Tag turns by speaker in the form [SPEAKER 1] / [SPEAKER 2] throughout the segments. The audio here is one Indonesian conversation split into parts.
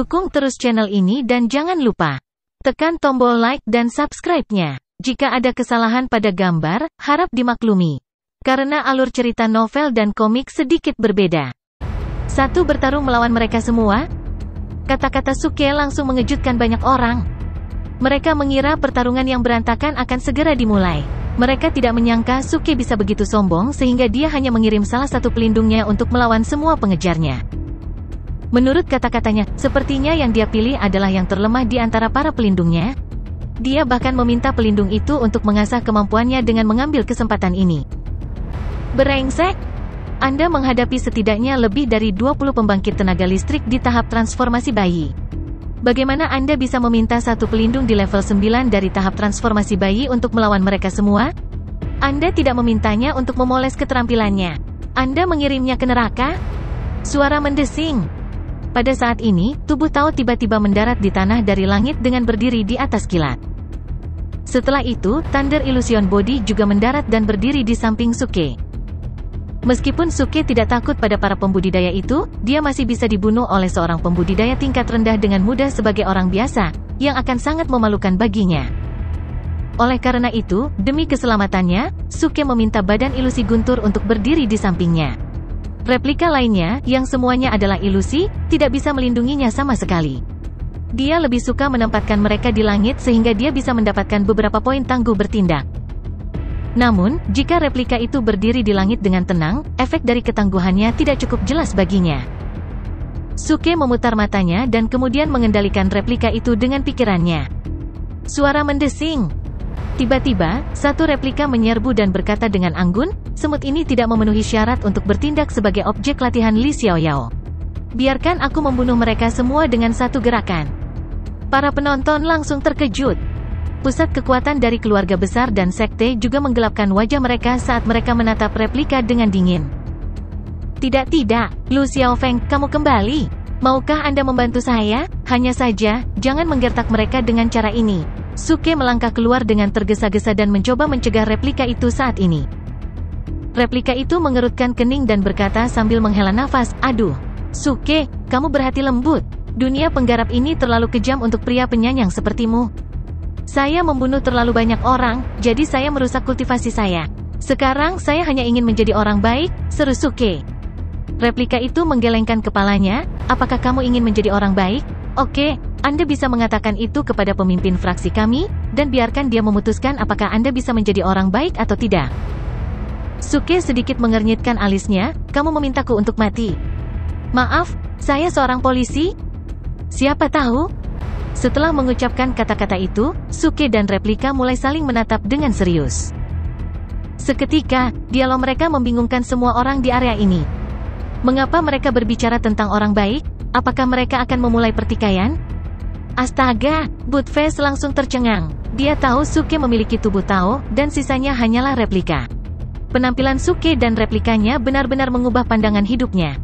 [SPEAKER 1] Dukung terus channel ini dan jangan lupa tekan tombol like dan subscribe-nya. Jika ada kesalahan pada gambar, harap dimaklumi. Karena alur cerita novel dan komik sedikit berbeda. Satu bertarung melawan mereka semua? Kata-kata Suke langsung mengejutkan banyak orang. Mereka mengira pertarungan yang berantakan akan segera dimulai. Mereka tidak menyangka Suke bisa begitu sombong sehingga dia hanya mengirim salah satu pelindungnya untuk melawan semua pengejarnya. Menurut kata-katanya, sepertinya yang dia pilih adalah yang terlemah di antara para pelindungnya. Dia bahkan meminta pelindung itu untuk mengasah kemampuannya dengan mengambil kesempatan ini. Brengsek! Anda menghadapi setidaknya lebih dari 20 pembangkit tenaga listrik di tahap transformasi bayi. Bagaimana Anda bisa meminta satu pelindung di level 9 dari tahap transformasi bayi untuk melawan mereka semua? Anda tidak memintanya untuk memoles keterampilannya. Anda mengirimnya ke neraka? Suara mendesing. Pada saat ini, tubuh Tao tiba-tiba mendarat di tanah dari langit dengan berdiri di atas kilat. Setelah itu, Thunder Illusion Body juga mendarat dan berdiri di samping Suke. Meskipun Suke tidak takut pada para pembudidaya itu, dia masih bisa dibunuh oleh seorang pembudidaya tingkat rendah dengan mudah sebagai orang biasa, yang akan sangat memalukan baginya. Oleh karena itu, demi keselamatannya, Suke meminta badan ilusi guntur untuk berdiri di sampingnya. Replika lainnya, yang semuanya adalah ilusi, tidak bisa melindunginya sama sekali. Dia lebih suka menempatkan mereka di langit sehingga dia bisa mendapatkan beberapa poin tangguh bertindak. Namun, jika replika itu berdiri di langit dengan tenang, efek dari ketangguhannya tidak cukup jelas baginya. Suke memutar matanya dan kemudian mengendalikan replika itu dengan pikirannya. Suara mendesing. Tiba-tiba, satu replika menyerbu dan berkata dengan anggun, semut ini tidak memenuhi syarat untuk bertindak sebagai objek latihan Li Xiaoyao. Biarkan aku membunuh mereka semua dengan satu gerakan. Para penonton langsung terkejut. Pusat kekuatan dari keluarga besar dan sekte juga menggelapkan wajah mereka saat mereka menatap replika dengan dingin. Tidak, Lu Xiaofeng, kamu kembali. Maukah Anda membantu saya? Hanya saja, jangan menggertak mereka dengan cara ini. Suke melangkah keluar dengan tergesa-gesa dan mencoba mencegah replika itu saat ini. Replika itu mengerutkan kening dan berkata sambil menghela nafas, aduh, Suke, kamu berhati lembut. Dunia penggarap ini terlalu kejam untuk pria penyayang sepertimu. Saya membunuh terlalu banyak orang, jadi saya merusak kultivasi saya. Sekarang saya hanya ingin menjadi orang baik, seru Suke. Replika itu menggelengkan kepalanya, apakah kamu ingin menjadi orang baik? Oke, Anda bisa mengatakan itu kepada pemimpin fraksi kami, dan biarkan dia memutuskan apakah Anda bisa menjadi orang baik atau tidak. Suke sedikit mengernyitkan alisnya, kamu memintaku untuk mati. Maaf, saya seorang polisi? Siapa tahu? Setelah mengucapkan kata-kata itu, Suke dan replika mulai saling menatap dengan serius. Seketika, dialog mereka membingungkan semua orang di area ini. Mengapa mereka berbicara tentang orang baik? Apakah mereka akan memulai pertikaian? Astaga, Buttface langsung tercengang. Dia tahu Suke memiliki tubuh Tao, dan sisanya hanyalah replika. Penampilan Suke dan replikanya benar-benar mengubah pandangan hidupnya.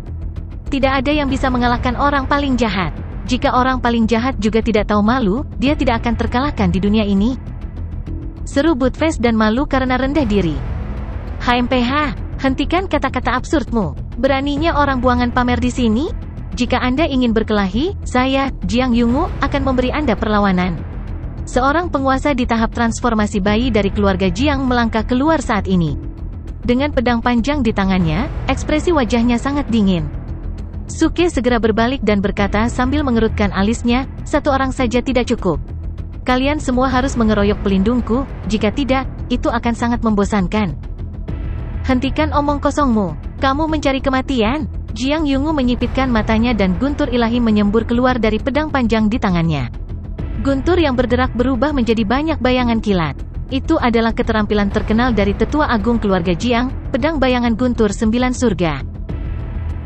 [SPEAKER 1] Tidak ada yang bisa mengalahkan orang paling jahat. Jika orang paling jahat juga tidak tahu malu, dia tidak akan terkalahkan di dunia ini. Seru Buttface dan malu karena rendah diri. HMPH, hentikan kata-kata absurdmu. Beraninya orang buangan pamer di sini? Jika Anda ingin berkelahi, saya, Jiang Yungu, akan memberi Anda perlawanan. Seorang penguasa di tahap transformasi bayi dari keluarga Jiang melangkah keluar saat ini. Dengan pedang panjang di tangannya, ekspresi wajahnya sangat dingin. Suke segera berbalik dan berkata sambil mengerutkan alisnya, satu orang saja tidak cukup. Kalian semua harus mengeroyok pelindungku, jika tidak, itu akan sangat membosankan. Hentikan omong kosongmu, kamu mencari kematian? Jiang Yungu menyipitkan matanya dan guntur ilahi menyembur keluar dari pedang panjang di tangannya. Guntur yang bergerak berubah menjadi banyak bayangan kilat. Itu adalah keterampilan terkenal dari tetua agung keluarga Jiang, pedang bayangan guntur 9 surga.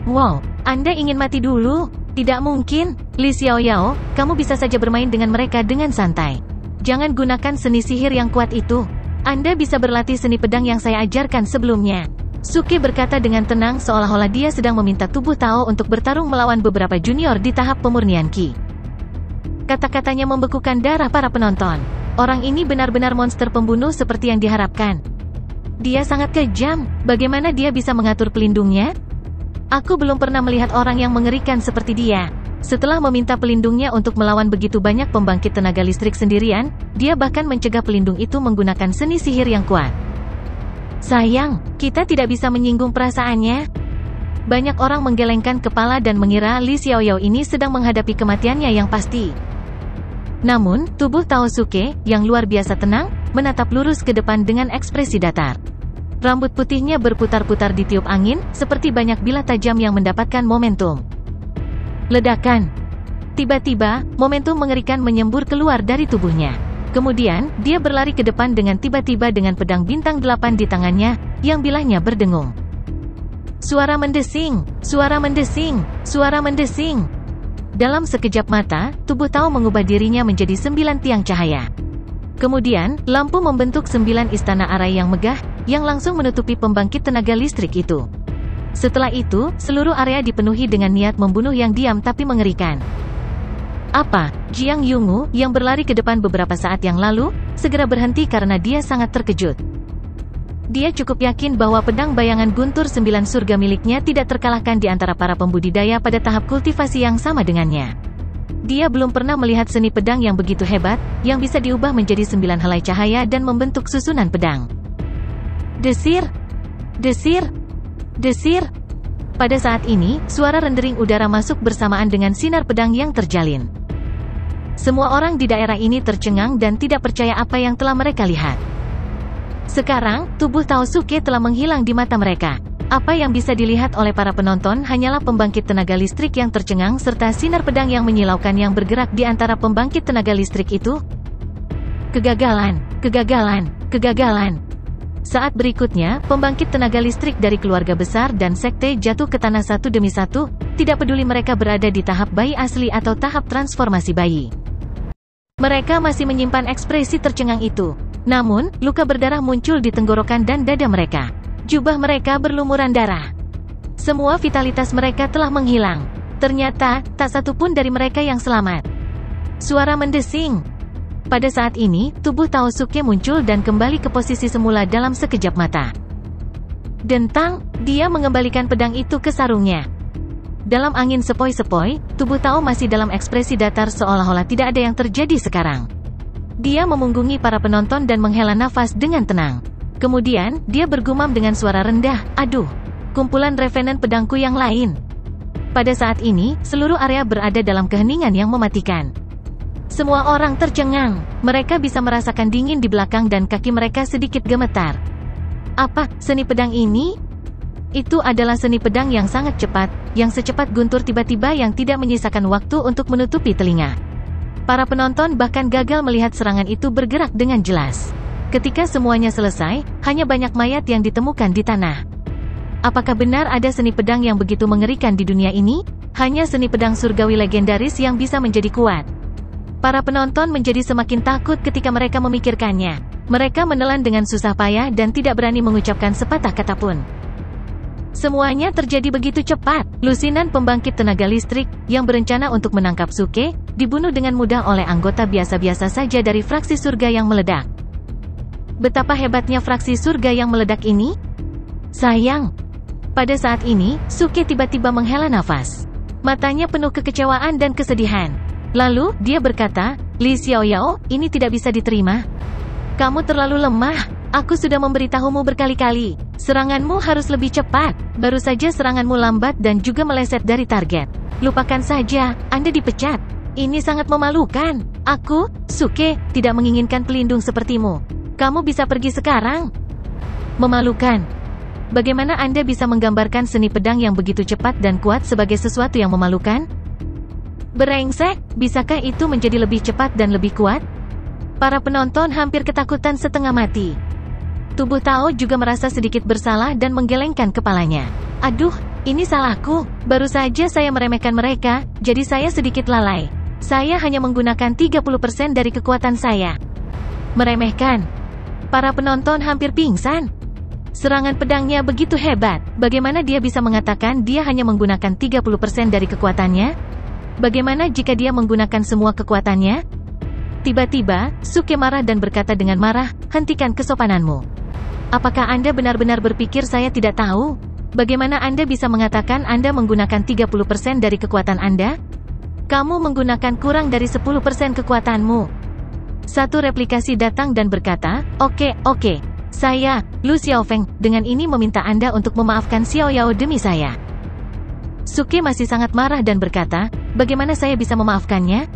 [SPEAKER 1] Wow, Anda ingin mati dulu? Tidak mungkin, Li Xiaoyao, kamu bisa saja bermain dengan mereka dengan santai. Jangan gunakan seni sihir yang kuat itu. Anda bisa berlatih seni pedang yang saya ajarkan sebelumnya. Suke berkata dengan tenang seolah-olah dia sedang meminta tubuh Tao untuk bertarung melawan beberapa junior di tahap pemurnian Qi. Kata-katanya membekukan darah para penonton. Orang ini benar-benar monster pembunuh seperti yang diharapkan. Dia sangat kejam, bagaimana dia bisa mengatur pelindungnya? Aku belum pernah melihat orang yang mengerikan seperti dia. Setelah meminta pelindungnya untuk melawan begitu banyak pembangkit tenaga listrik sendirian, dia bahkan mencegah pelindung itu menggunakan seni sihir yang kuat. Sayang, kita tidak bisa menyinggung perasaannya. Banyak orang menggelengkan kepala dan mengira Li Xiaoyao ini sedang menghadapi kematiannya yang pasti. Namun, tubuh Tao Suke, yang luar biasa tenang, menatap lurus ke depan dengan ekspresi datar. Rambut putihnya berputar-putar ditiup angin, seperti banyak bilah tajam yang mendapatkan momentum. Ledakan. Tiba-tiba, momentum mengerikan menyembur keluar dari tubuhnya. Kemudian, dia berlari ke depan dengan tiba-tiba dengan pedang bintang 8 di tangannya, yang bilahnya berdengung. Suara mendesing, suara mendesing, suara mendesing. Dalam sekejap mata, tubuh Tao mengubah dirinya menjadi 9 tiang cahaya. Kemudian, lampu membentuk 9 istana arai yang megah, yang langsung menutupi pembangkit tenaga listrik itu. Setelah itu, seluruh area dipenuhi dengan niat membunuh yang diam tapi mengerikan. Apa? Jiang Yungu, yang berlari ke depan beberapa saat yang lalu, segera berhenti karena dia sangat terkejut. Dia cukup yakin bahwa pedang bayangan guntur 9 surga miliknya tidak terkalahkan di antara para pembudidaya pada tahap kultivasi yang sama dengannya. Dia belum pernah melihat seni pedang yang begitu hebat, yang bisa diubah menjadi 9 helai cahaya dan membentuk susunan pedang. Desir! Desir! Desir. Pada saat ini, suara rendering udara masuk bersamaan dengan sinar pedang yang terjalin. Semua orang di daerah ini tercengang dan tidak percaya apa yang telah mereka lihat. Sekarang, tubuh Tao Suke telah menghilang di mata mereka. Apa yang bisa dilihat oleh para penonton hanyalah pembangkit tenaga listrik yang tercengang serta sinar pedang yang menyilaukan yang bergerak di antara pembangkit tenaga listrik itu. Kegagalan, kegagalan, kegagalan. Saat berikutnya, pembangkit tenaga listrik dari keluarga besar dan sekte jatuh ke tanah satu demi satu, tidak peduli mereka berada di tahap bayi asli atau tahap transformasi bayi. Mereka masih menyimpan ekspresi tercengang itu. Namun, luka berdarah muncul di tenggorokan dan dada mereka. Jubah mereka berlumuran darah. Semua vitalitas mereka telah menghilang. Ternyata, tak satu pun dari mereka yang selamat. Suara mendesing. Pada saat ini, tubuh Tao Suke muncul dan kembali ke posisi semula dalam sekejap mata. Dentang, dia mengembalikan pedang itu ke sarungnya. Dalam angin sepoi-sepoi, tubuh Tao masih dalam ekspresi datar seolah-olah tidak ada yang terjadi sekarang. Dia memunggungi para penonton dan menghela nafas dengan tenang. Kemudian, dia bergumam dengan suara rendah, "Aduh, kumpulan revenant pedangku yang lain." Pada saat ini, seluruh area berada dalam keheningan yang mematikan. Semua orang tercengang. Mereka bisa merasakan dingin di belakang dan kaki mereka sedikit gemetar. Apa, seni pedang ini? Itu adalah seni pedang yang sangat cepat, yang secepat guntur tiba-tiba yang tidak menyisakan waktu untuk menutupi telinga. Para penonton bahkan gagal melihat serangan itu bergerak dengan jelas. Ketika semuanya selesai, hanya banyak mayat yang ditemukan di tanah. Apakah benar ada seni pedang yang begitu mengerikan di dunia ini? Hanya seni pedang surgawi legendaris yang bisa menjadi kuat. Para penonton menjadi semakin takut ketika mereka memikirkannya. Mereka menelan dengan susah payah dan tidak berani mengucapkan sepatah kata pun. Semuanya terjadi begitu cepat. Lusinan pembangkit tenaga listrik, yang berencana untuk menangkap Suke, dibunuh dengan mudah oleh anggota biasa-biasa saja dari fraksi surga yang meledak. Betapa hebatnya fraksi surga yang meledak ini? Sayang. Pada saat ini, Suke tiba-tiba menghela nafas. Matanya penuh kekecewaan dan kesedihan. Lalu, dia berkata, "Li Xiaoyao, ini tidak bisa diterima. Kamu terlalu lemah. Aku sudah memberitahumu berkali-kali. Seranganmu harus lebih cepat. Baru saja seranganmu lambat dan juga meleset dari target. Lupakan saja, Anda dipecat. Ini sangat memalukan. Aku, Suke, tidak menginginkan pelindung sepertimu. Kamu bisa pergi sekarang." Memalukan. Bagaimana Anda bisa menggambarkan seni pedang yang begitu cepat dan kuat sebagai sesuatu yang memalukan? Brengsek, bisakah itu menjadi lebih cepat dan lebih kuat? Para penonton hampir ketakutan setengah mati. Tubuh Tao juga merasa sedikit bersalah dan menggelengkan kepalanya. Aduh, ini salahku. Baru saja saya meremehkan mereka, jadi saya sedikit lalai. Saya hanya menggunakan 30% dari kekuatan saya. Meremehkan. Para penonton hampir pingsan. Serangan pedangnya begitu hebat. Bagaimana dia bisa mengatakan dia hanya menggunakan 30% dari kekuatannya? Bagaimana jika dia menggunakan semua kekuatannya? Tiba-tiba, Suke marah dan berkata dengan marah, "Hentikan kesopananmu. Apakah Anda benar-benar berpikir saya tidak tahu? Bagaimana Anda bisa mengatakan Anda menggunakan 30% dari kekuatan Anda?" Kamu menggunakan kurang dari 10% kekuatanmu. Satu replikasi datang dan berkata, Oke, saya, Lu Xiaofeng, dengan ini meminta Anda untuk memaafkan Xiao Yao demi saya. Suke masih sangat marah dan berkata, bagaimana saya bisa memaafkannya?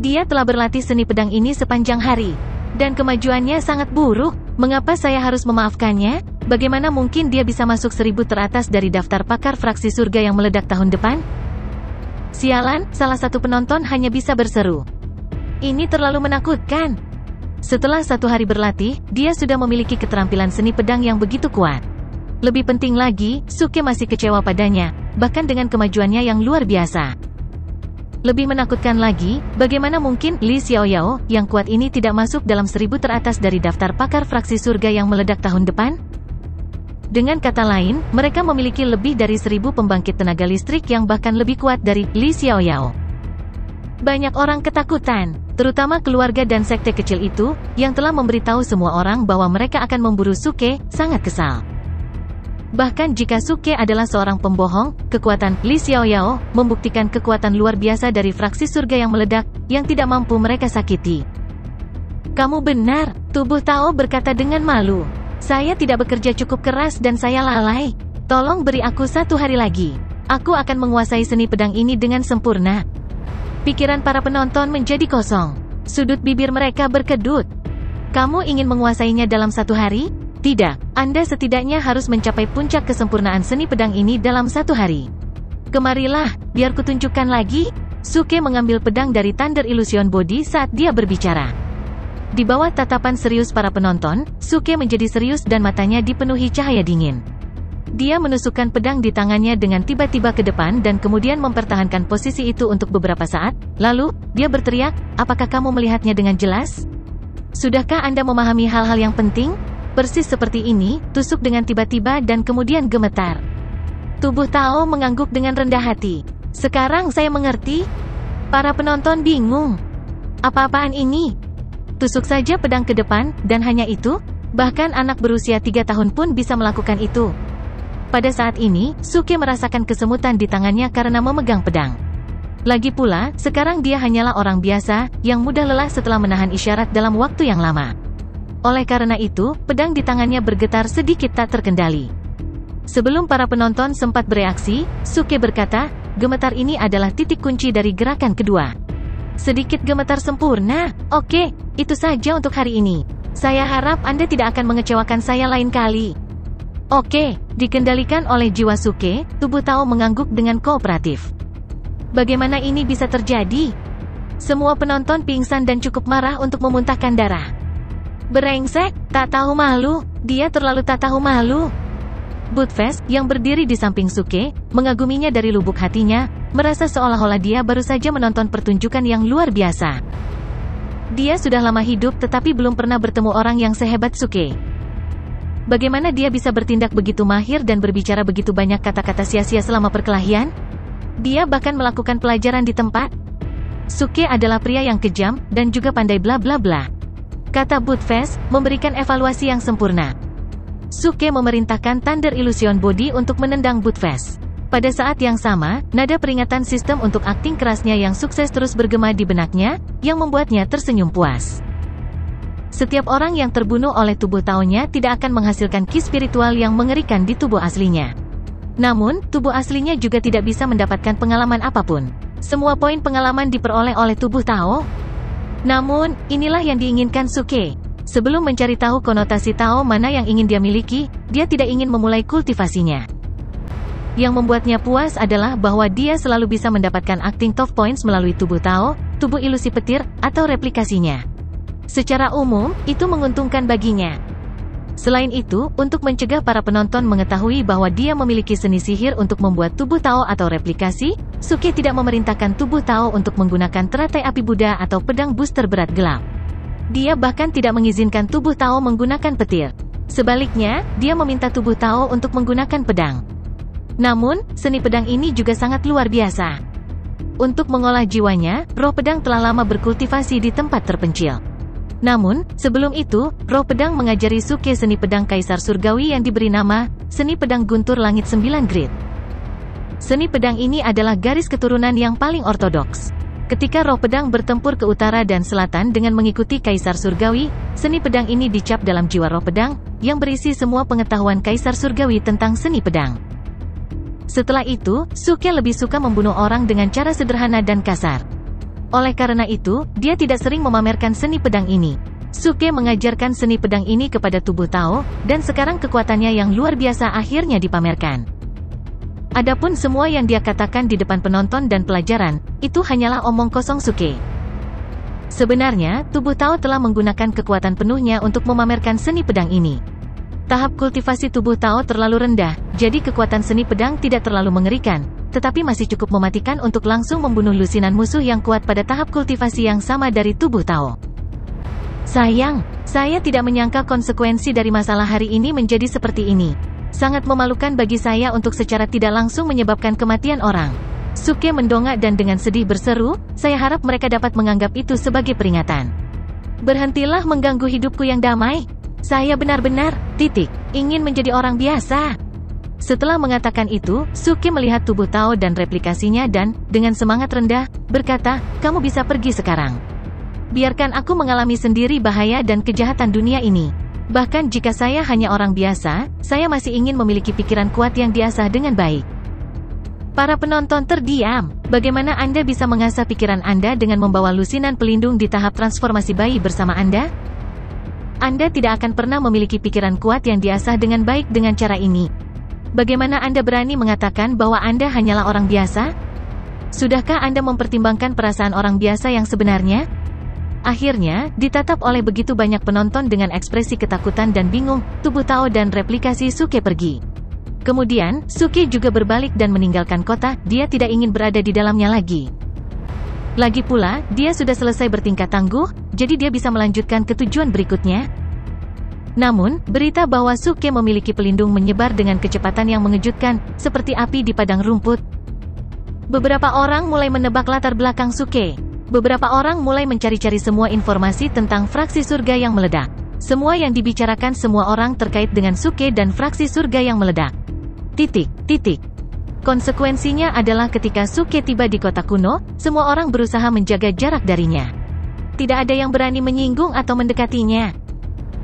[SPEAKER 1] Dia telah berlatih seni pedang ini sepanjang hari, dan kemajuannya sangat buruk. Mengapa saya harus memaafkannya? Bagaimana mungkin dia bisa masuk 1000 teratas dari daftar pakar fraksi surga yang meledak tahun depan? Sialan, salah satu penonton hanya bisa berseru. Ini terlalu menakutkan. Setelah 1 hari berlatih, dia sudah memiliki keterampilan seni pedang yang begitu kuat. Lebih penting lagi, Suke masih kecewa padanya, bahkan dengan kemajuannya yang luar biasa. Lebih menakutkan lagi, bagaimana mungkin Li Xiaoyao yang kuat ini tidak masuk dalam 1000 teratas dari daftar pakar fraksi surga yang meledak tahun depan? Dengan kata lain, mereka memiliki lebih dari 1000 pembangkit tenaga listrik yang bahkan lebih kuat dari Li Xiaoyao. Banyak orang ketakutan, terutama keluarga dan sekte kecil itu, yang telah memberitahu semua orang bahwa mereka akan memburu Suke, sangat kesal. Bahkan jika Suke adalah seorang pembohong, kekuatan Li Xiaoyao membuktikan kekuatan luar biasa dari fraksi surga yang meledak, yang tidak mampu mereka sakiti. Kamu benar, tubuh Tao berkata dengan malu. Saya tidak bekerja cukup keras dan saya lalai. Tolong beri aku 1 hari lagi. Aku akan menguasai seni pedang ini dengan sempurna. Pikiran para penonton menjadi kosong. Sudut bibir mereka berkedut. Kamu ingin menguasainya dalam 1 hari? Tidak, Anda setidaknya harus mencapai puncak kesempurnaan seni pedang ini dalam 1 hari. Kemarilah, biar kutunjukkan lagi. Suke mengambil pedang dari Thunder Illusion Body saat dia berbicara. Di bawah tatapan serius para penonton, Suke menjadi serius dan matanya dipenuhi cahaya dingin. Dia menusukkan pedang di tangannya dengan tiba-tiba ke depan dan kemudian mempertahankan posisi itu untuk beberapa saat. Lalu, dia berteriak, apakah kamu melihatnya dengan jelas? Sudahkah Anda memahami hal-hal yang penting? Persis seperti ini, tusuk dengan tiba-tiba dan kemudian gemetar. Tubuh Tao mengangguk dengan rendah hati. Sekarang saya mengerti. Para penonton bingung. Apa-apaan ini? Tusuk saja pedang ke depan, dan hanya itu? Bahkan anak berusia 3 tahun pun bisa melakukan itu. Pada saat ini, Suke merasakan kesemutan di tangannya karena memegang pedang. Lagi pula, sekarang dia hanyalah orang biasa, yang mudah lelah setelah menahan isyarat dalam waktu yang lama. Oleh karena itu, pedang di tangannya bergetar sedikit tak terkendali. Sebelum para penonton sempat bereaksi, Suke berkata, gemetar ini adalah titik kunci dari gerakan kedua. Sedikit gemetar sempurna. Oke, itu saja untuk hari ini. Saya harap Anda tidak akan mengecewakan saya lain kali. Oke, dikendalikan oleh jiwa Suke, tubuh Tao mengangguk dengan kooperatif. Bagaimana ini bisa terjadi? Semua penonton pingsan dan cukup marah untuk memuntahkan darah. Berengsek, tak tahu malu, dia terlalu tak tahu malu. Buttfast, yang berdiri di samping Suke, mengaguminya dari lubuk hatinya, merasa seolah-olah dia baru saja menonton pertunjukan yang luar biasa. Dia sudah lama hidup tetapi belum pernah bertemu orang yang sehebat Suke. Bagaimana dia bisa bertindak begitu mahir dan berbicara begitu banyak kata-kata sia-sia selama perkelahian? Dia bahkan melakukan pelajaran di tempat. Suke adalah pria yang kejam, dan juga pandai bla bla bla. Kata Buttfast, memberikan evaluasi yang sempurna. Suke memerintahkan Thunder Illusion Body untuk menendang Buttfast. Pada saat yang sama, nada peringatan sistem untuk akting kerasnya yang sukses terus bergema di benaknya, yang membuatnya tersenyum puas. Setiap orang yang terbunuh oleh tubuh Tao-nya tidak akan menghasilkan ki spiritual yang mengerikan di tubuh aslinya. Namun, tubuh aslinya juga tidak bisa mendapatkan pengalaman apapun. Semua poin pengalaman diperoleh oleh tubuh Tao. Namun, inilah yang diinginkan Suke. Sebelum mencari tahu konotasi Tao mana yang ingin dia miliki, dia tidak ingin memulai kultivasinya. Yang membuatnya puas adalah bahwa dia selalu bisa mendapatkan acting top points melalui tubuh Tao, tubuh ilusi petir, atau replikasinya. Secara umum, itu menguntungkan baginya. Selain itu, untuk mencegah para penonton mengetahui bahwa dia memiliki seni sihir untuk membuat tubuh Tao atau replikasi, Suke tidak memerintahkan tubuh Tao untuk menggunakan teratai api Buddha atau pedang booster berat gelap. Dia bahkan tidak mengizinkan tubuh Tao menggunakan petir. Sebaliknya, dia meminta tubuh Tao untuk menggunakan pedang. Namun, seni pedang ini juga sangat luar biasa. Untuk mengolah jiwanya, roh pedang telah lama berkultivasi di tempat terpencil. Namun, sebelum itu, roh pedang mengajari Suke seni pedang Kaisar Surgawi yang diberi nama, Seni Pedang Guntur Langit 9 Grid. Seni pedang ini adalah garis keturunan yang paling ortodoks. Ketika roh pedang bertempur ke utara dan selatan dengan mengikuti Kaisar Surgawi, seni pedang ini dicap dalam jiwa roh pedang, yang berisi semua pengetahuan Kaisar Surgawi tentang seni pedang. Setelah itu, Suke lebih suka membunuh orang dengan cara sederhana dan kasar. Oleh karena itu, dia tidak sering memamerkan seni pedang ini. Suke mengajarkan seni pedang ini kepada tubuh Tao, dan sekarang kekuatannya yang luar biasa akhirnya dipamerkan. Adapun semua yang dia katakan di depan penonton dan pelajaran, itu hanyalah omong kosong Suke. Sebenarnya, tubuh Tao telah menggunakan kekuatan penuhnya untuk memamerkan seni pedang ini. Tahap kultivasi tubuh Tao terlalu rendah, jadi kekuatan seni pedang tidak terlalu mengerikan, tetapi masih cukup mematikan untuk langsung membunuh lusinan musuh yang kuat pada tahap kultivasi yang sama dari tubuh Tao. Sayang, saya tidak menyangka konsekuensi dari masalah hari ini menjadi seperti ini. Sangat memalukan bagi saya untuk secara tidak langsung menyebabkan kematian orang. Suke mendongak dan dengan sedih berseru, saya harap mereka dapat menganggap itu sebagai peringatan. Berhentilah mengganggu hidupku yang damai. Saya benar-benar, ingin menjadi orang biasa. Setelah mengatakan itu, Suke melihat tubuh Tao dan replikasinya dan, dengan semangat rendah, berkata, kamu bisa pergi sekarang. Biarkan aku mengalami sendiri bahaya dan kejahatan dunia ini. Bahkan jika saya hanya orang biasa, saya masih ingin memiliki pikiran kuat yang diasah dengan baik. Para penonton terdiam. Bagaimana Anda bisa mengasah pikiran Anda dengan membawa lusinan pelindung di tahap transformasi bayi bersama Anda? Anda tidak akan pernah memiliki pikiran kuat yang diasah dengan baik dengan cara ini. Bagaimana Anda berani mengatakan bahwa Anda hanyalah orang biasa? Sudahkah Anda mempertimbangkan perasaan orang biasa yang sebenarnya? Akhirnya, ditatap oleh begitu banyak penonton dengan ekspresi ketakutan dan bingung, tubuh Tao dan replikasi Suke pergi. Kemudian, Suke juga berbalik dan meninggalkan kota, dia tidak ingin berada di dalamnya lagi. Lagi pula, dia sudah selesai bertingkah tangguh, jadi dia bisa melanjutkan ke tujuan berikutnya. Namun, berita bahwa Suke memiliki pelindung menyebar dengan kecepatan yang mengejutkan, seperti api di padang rumput. Beberapa orang mulai menebak latar belakang Suke. Beberapa orang mulai mencari-cari semua informasi tentang fraksi surga yang meledak. Semua yang dibicarakan semua orang terkait dengan Suke dan fraksi surga yang meledak. Konsekuensinya adalah ketika Suke tiba di kota kuno, semua orang berusaha menjaga jarak darinya. Tidak ada yang berani menyinggung atau mendekatinya.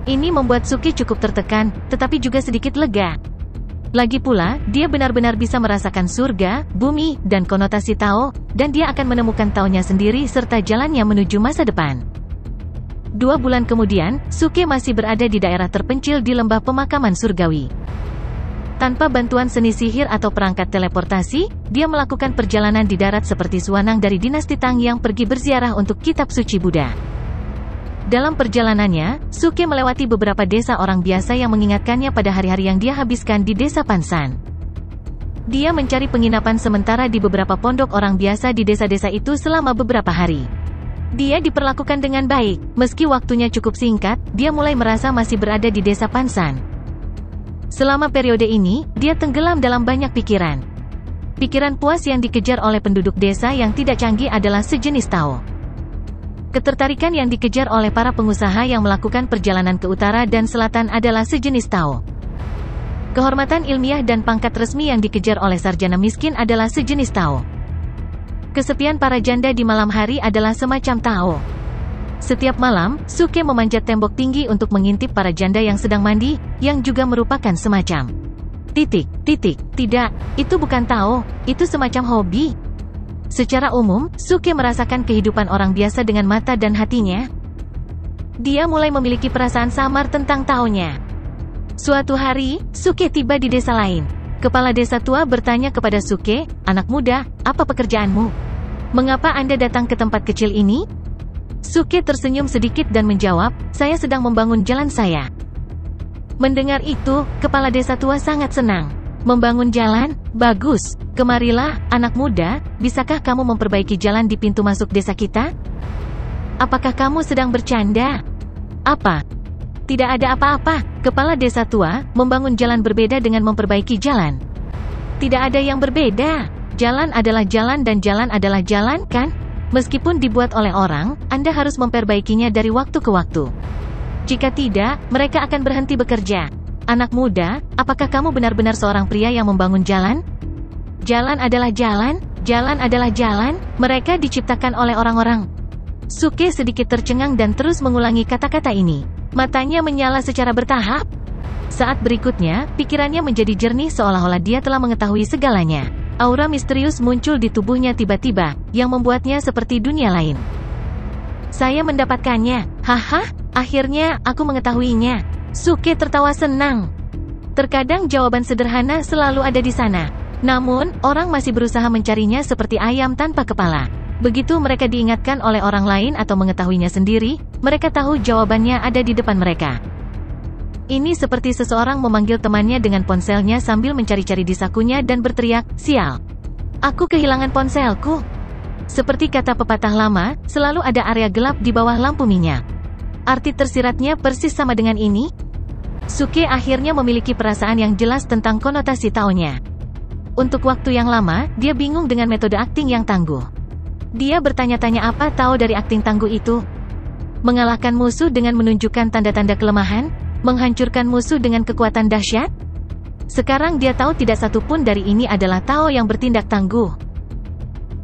[SPEAKER 1] Ini membuat Suke cukup tertekan, tetapi juga sedikit lega. Lagi pula, dia benar-benar bisa merasakan surga, bumi, dan konotasi Tao, dan dia akan menemukan Tao-nya sendiri serta jalannya menuju masa depan. 2 bulan kemudian, Suke masih berada di daerah terpencil di lembah pemakaman surgawi. Tanpa bantuan seni sihir atau perangkat teleportasi, dia melakukan perjalanan di darat seperti Suanang dari dinasti Tang yang pergi berziarah untuk kitab suci Buddha. Dalam perjalanannya, Suke melewati beberapa desa orang biasa yang mengingatkannya pada hari-hari yang dia habiskan di desa Pansan. Dia mencari penginapan sementara di beberapa pondok orang biasa di desa-desa itu selama beberapa hari. Dia diperlakukan dengan baik, meski waktunya cukup singkat, dia mulai merasa masih berada di desa Pansan. Selama periode ini, dia tenggelam dalam banyak pikiran. Pikiran puas yang dikejar oleh penduduk desa yang tidak canggih adalah sejenis Tao. Ketertarikan yang dikejar oleh para pengusaha yang melakukan perjalanan ke utara dan selatan adalah sejenis Tao. Kehormatan ilmiah dan pangkat resmi yang dikejar oleh sarjana miskin adalah sejenis Tao. Kesepian para janda di malam hari adalah semacam Tao. Setiap malam, Suke memanjat tembok tinggi untuk mengintip para janda yang sedang mandi, yang juga merupakan semacam Tidak, itu bukan Tao, itu semacam hobi. Secara umum, Suke merasakan kehidupan orang biasa dengan mata dan hatinya. Dia mulai memiliki perasaan samar tentang Tao-nya. Suatu hari, Suke tiba di desa lain. Kepala desa tua bertanya kepada Suke, "Anak muda, apa pekerjaanmu? Mengapa Anda datang ke tempat kecil ini?" Suke tersenyum sedikit dan menjawab, "Saya sedang membangun jalan saya." Mendengar itu, kepala desa tua sangat senang. "Membangun jalan? Bagus. Kemarilah, anak muda, bisakah kamu memperbaiki jalan di pintu masuk desa kita?" "Apakah kamu sedang bercanda?" "Apa? Tidak ada apa-apa." Kepala desa tua, membangun jalan berbeda dengan memperbaiki jalan. Tidak ada yang berbeda. Jalan adalah jalan dan jalan adalah jalan, kan? Meskipun dibuat oleh orang, Anda harus memperbaikinya dari waktu ke waktu. Jika tidak, mereka akan berhenti bekerja. Anak muda, apakah kamu benar-benar seorang pria yang membangun jalan? Jalan adalah jalan, Jalan adalah jalan, mereka diciptakan oleh orang-orang. Suke sedikit tercengang dan terus mengulangi kata-kata ini. Matanya menyala secara bertahap. Saat berikutnya, pikirannya menjadi jernih seolah-olah dia telah mengetahui segalanya. Aura misterius muncul di tubuhnya tiba-tiba, yang membuatnya seperti dunia lain. Saya mendapatkannya. Haha, akhirnya aku mengetahuinya. Suke tertawa senang. Terkadang jawaban sederhana selalu ada di sana. Namun, orang masih berusaha mencarinya seperti ayam tanpa kepala. Begitu mereka diingatkan oleh orang lain atau mengetahuinya sendiri, mereka tahu jawabannya ada di depan mereka. Ini seperti seseorang memanggil temannya dengan ponselnya sambil mencari-cari di sakunya dan berteriak, "Sial! Aku kehilangan ponselku!" Seperti kata pepatah lama, selalu ada area gelap di bawah lampu minyak. Arti tersiratnya persis sama dengan ini. Suke akhirnya memiliki perasaan yang jelas tentang konotasi taonya. Untuk waktu yang lama, dia bingung dengan metode akting yang tangguh. Dia bertanya-tanya apa Tao dari akting tangguh itu. Mengalahkan musuh dengan menunjukkan tanda-tanda kelemahan, menghancurkan musuh dengan kekuatan dahsyat. Sekarang dia tahu tidak satu pun dari ini adalah Tao yang bertindak tangguh.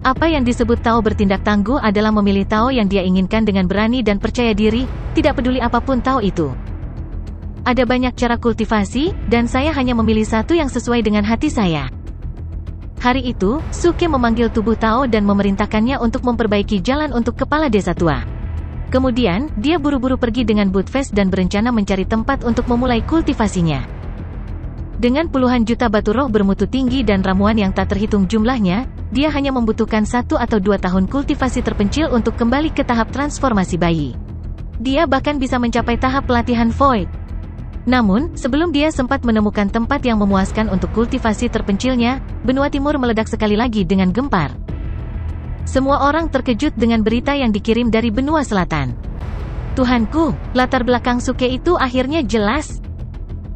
[SPEAKER 1] Apa yang disebut Tao bertindak tangguh adalah memilih Tao yang dia inginkan dengan berani dan percaya diri, tidak peduli apapun Tao itu. Ada banyak cara kultivasi, dan saya hanya memilih satu yang sesuai dengan hati saya. Hari itu, Suke memanggil tubuh Tao dan memerintahkannya untuk memperbaiki jalan untuk kepala desa tua. Kemudian, dia buru-buru pergi dengan Budfest dan berencana mencari tempat untuk memulai kultivasinya. Dengan puluhan juta batu roh bermutu tinggi dan ramuan yang tak terhitung jumlahnya, dia hanya membutuhkan 1 atau 2 tahun kultivasi terpencil untuk kembali ke tahap transformasi bayi. Dia bahkan bisa mencapai tahap pelatihan Void. Namun, sebelum dia sempat menemukan tempat yang memuaskan untuk kultivasi terpencilnya, benua timur meledak sekali lagi dengan gempar. Semua orang terkejut dengan berita yang dikirim dari benua selatan. Tuhanku, latar belakang Suke itu akhirnya jelas.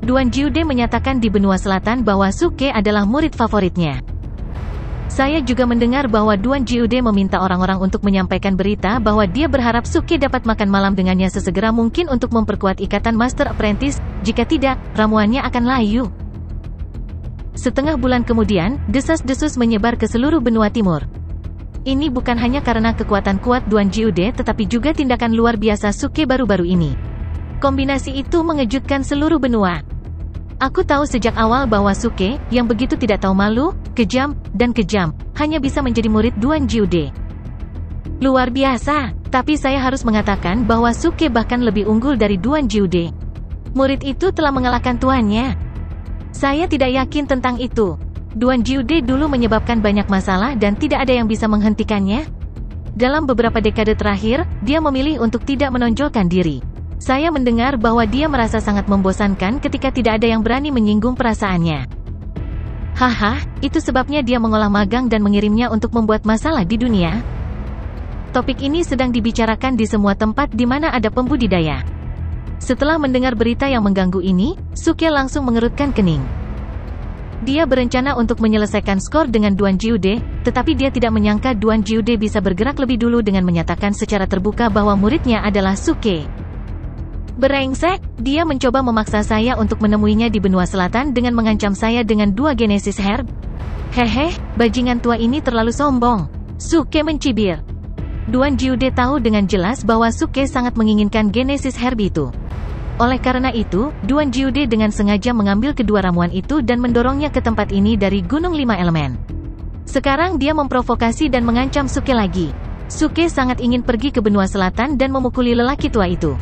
[SPEAKER 1] Duan Jiude menyatakan di benua selatan bahwa Suke adalah murid favoritnya. Saya juga mendengar bahwa Duan Jiude meminta orang-orang untuk menyampaikan berita bahwa dia berharap Suke dapat makan malam dengannya sesegera mungkin untuk memperkuat ikatan Master Apprentice, jika tidak, ramuannya akan layu. Setengah bulan kemudian, desas-desus menyebar ke seluruh benua timur. Ini bukan hanya karena kekuatan kuat Duan Jiude tetapi juga tindakan luar biasa Suke baru-baru ini. Kombinasi itu mengejutkan seluruh benua. Aku tahu sejak awal bahwa Suke, yang begitu tidak tahu malu, kejam, hanya bisa menjadi murid Duan Jiude. Luar biasa, tapi saya harus mengatakan bahwa Suke bahkan lebih unggul dari Duan Jiude. Murid itu telah mengalahkan tuannya. Saya tidak yakin tentang itu. Duan Jiude dulu menyebabkan banyak masalah dan tidak ada yang bisa menghentikannya. Dalam beberapa dekade terakhir, dia memilih untuk tidak menonjolkan diri. Saya mendengar bahwa dia merasa sangat membosankan ketika tidak ada yang berani menyinggung perasaannya. Haha, itu sebabnya dia mengolah magang dan mengirimnya untuk membuat masalah di dunia. Topik ini sedang dibicarakan di semua tempat di mana ada pembudidaya. Setelah mendengar berita yang mengganggu ini, Suke langsung mengerutkan kening. Dia berencana untuk menyelesaikan skor dengan Duan Jiude, tetapi dia tidak menyangka Duan Jiude bisa bergerak lebih dulu dengan menyatakan secara terbuka bahwa muridnya adalah Suke. Brengsek, dia mencoba memaksa saya untuk menemuinya di benua selatan dengan mengancam saya dengan 2 Genesis Herb. Hehe, bajingan tua ini terlalu sombong. Suke mencibir. Duan Jiude tahu dengan jelas bahwa Suke sangat menginginkan Genesis Herb itu. Oleh karena itu, Duan Jiude dengan sengaja mengambil kedua ramuan itu dan mendorongnya ke tempat ini dari Gunung 5 Elemen. Sekarang dia memprovokasi dan mengancam Suke lagi. Suke sangat ingin pergi ke benua selatan dan memukuli lelaki tua itu.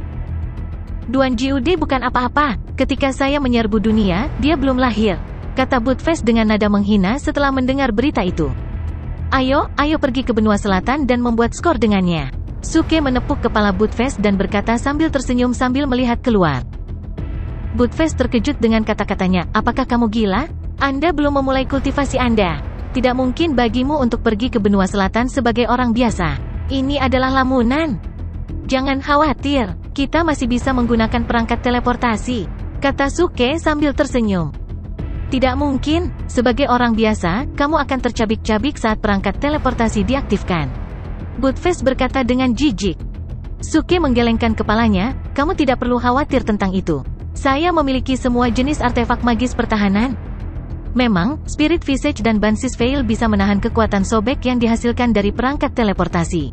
[SPEAKER 1] Duan Jiude bukan apa-apa, ketika saya menyerbu dunia, dia belum lahir, kata Budfest dengan nada menghina setelah mendengar berita itu. Ayo pergi ke benua selatan dan membuat skor dengannya. Suke menepuk kepala Budfest dan berkata sambil tersenyum sambil melihat keluar. Budfest terkejut dengan kata-katanya, apakah kamu gila? Anda belum memulai kultivasi Anda. Tidak mungkin bagimu untuk pergi ke benua selatan sebagai orang biasa. Ini adalah lamunan. Jangan khawatir, kita masih bisa menggunakan perangkat teleportasi, kata Suke sambil tersenyum. Tidak mungkin, sebagai orang biasa, kamu akan tercabik-cabik saat perangkat teleportasi diaktifkan. Budfest berkata dengan jijik. Suke menggelengkan kepalanya, kamu tidak perlu khawatir tentang itu. Saya memiliki semua jenis artefak magis pertahanan. Memang, Spirit Visage dan Banshee Veil bisa menahan kekuatan sobek yang dihasilkan dari perangkat teleportasi.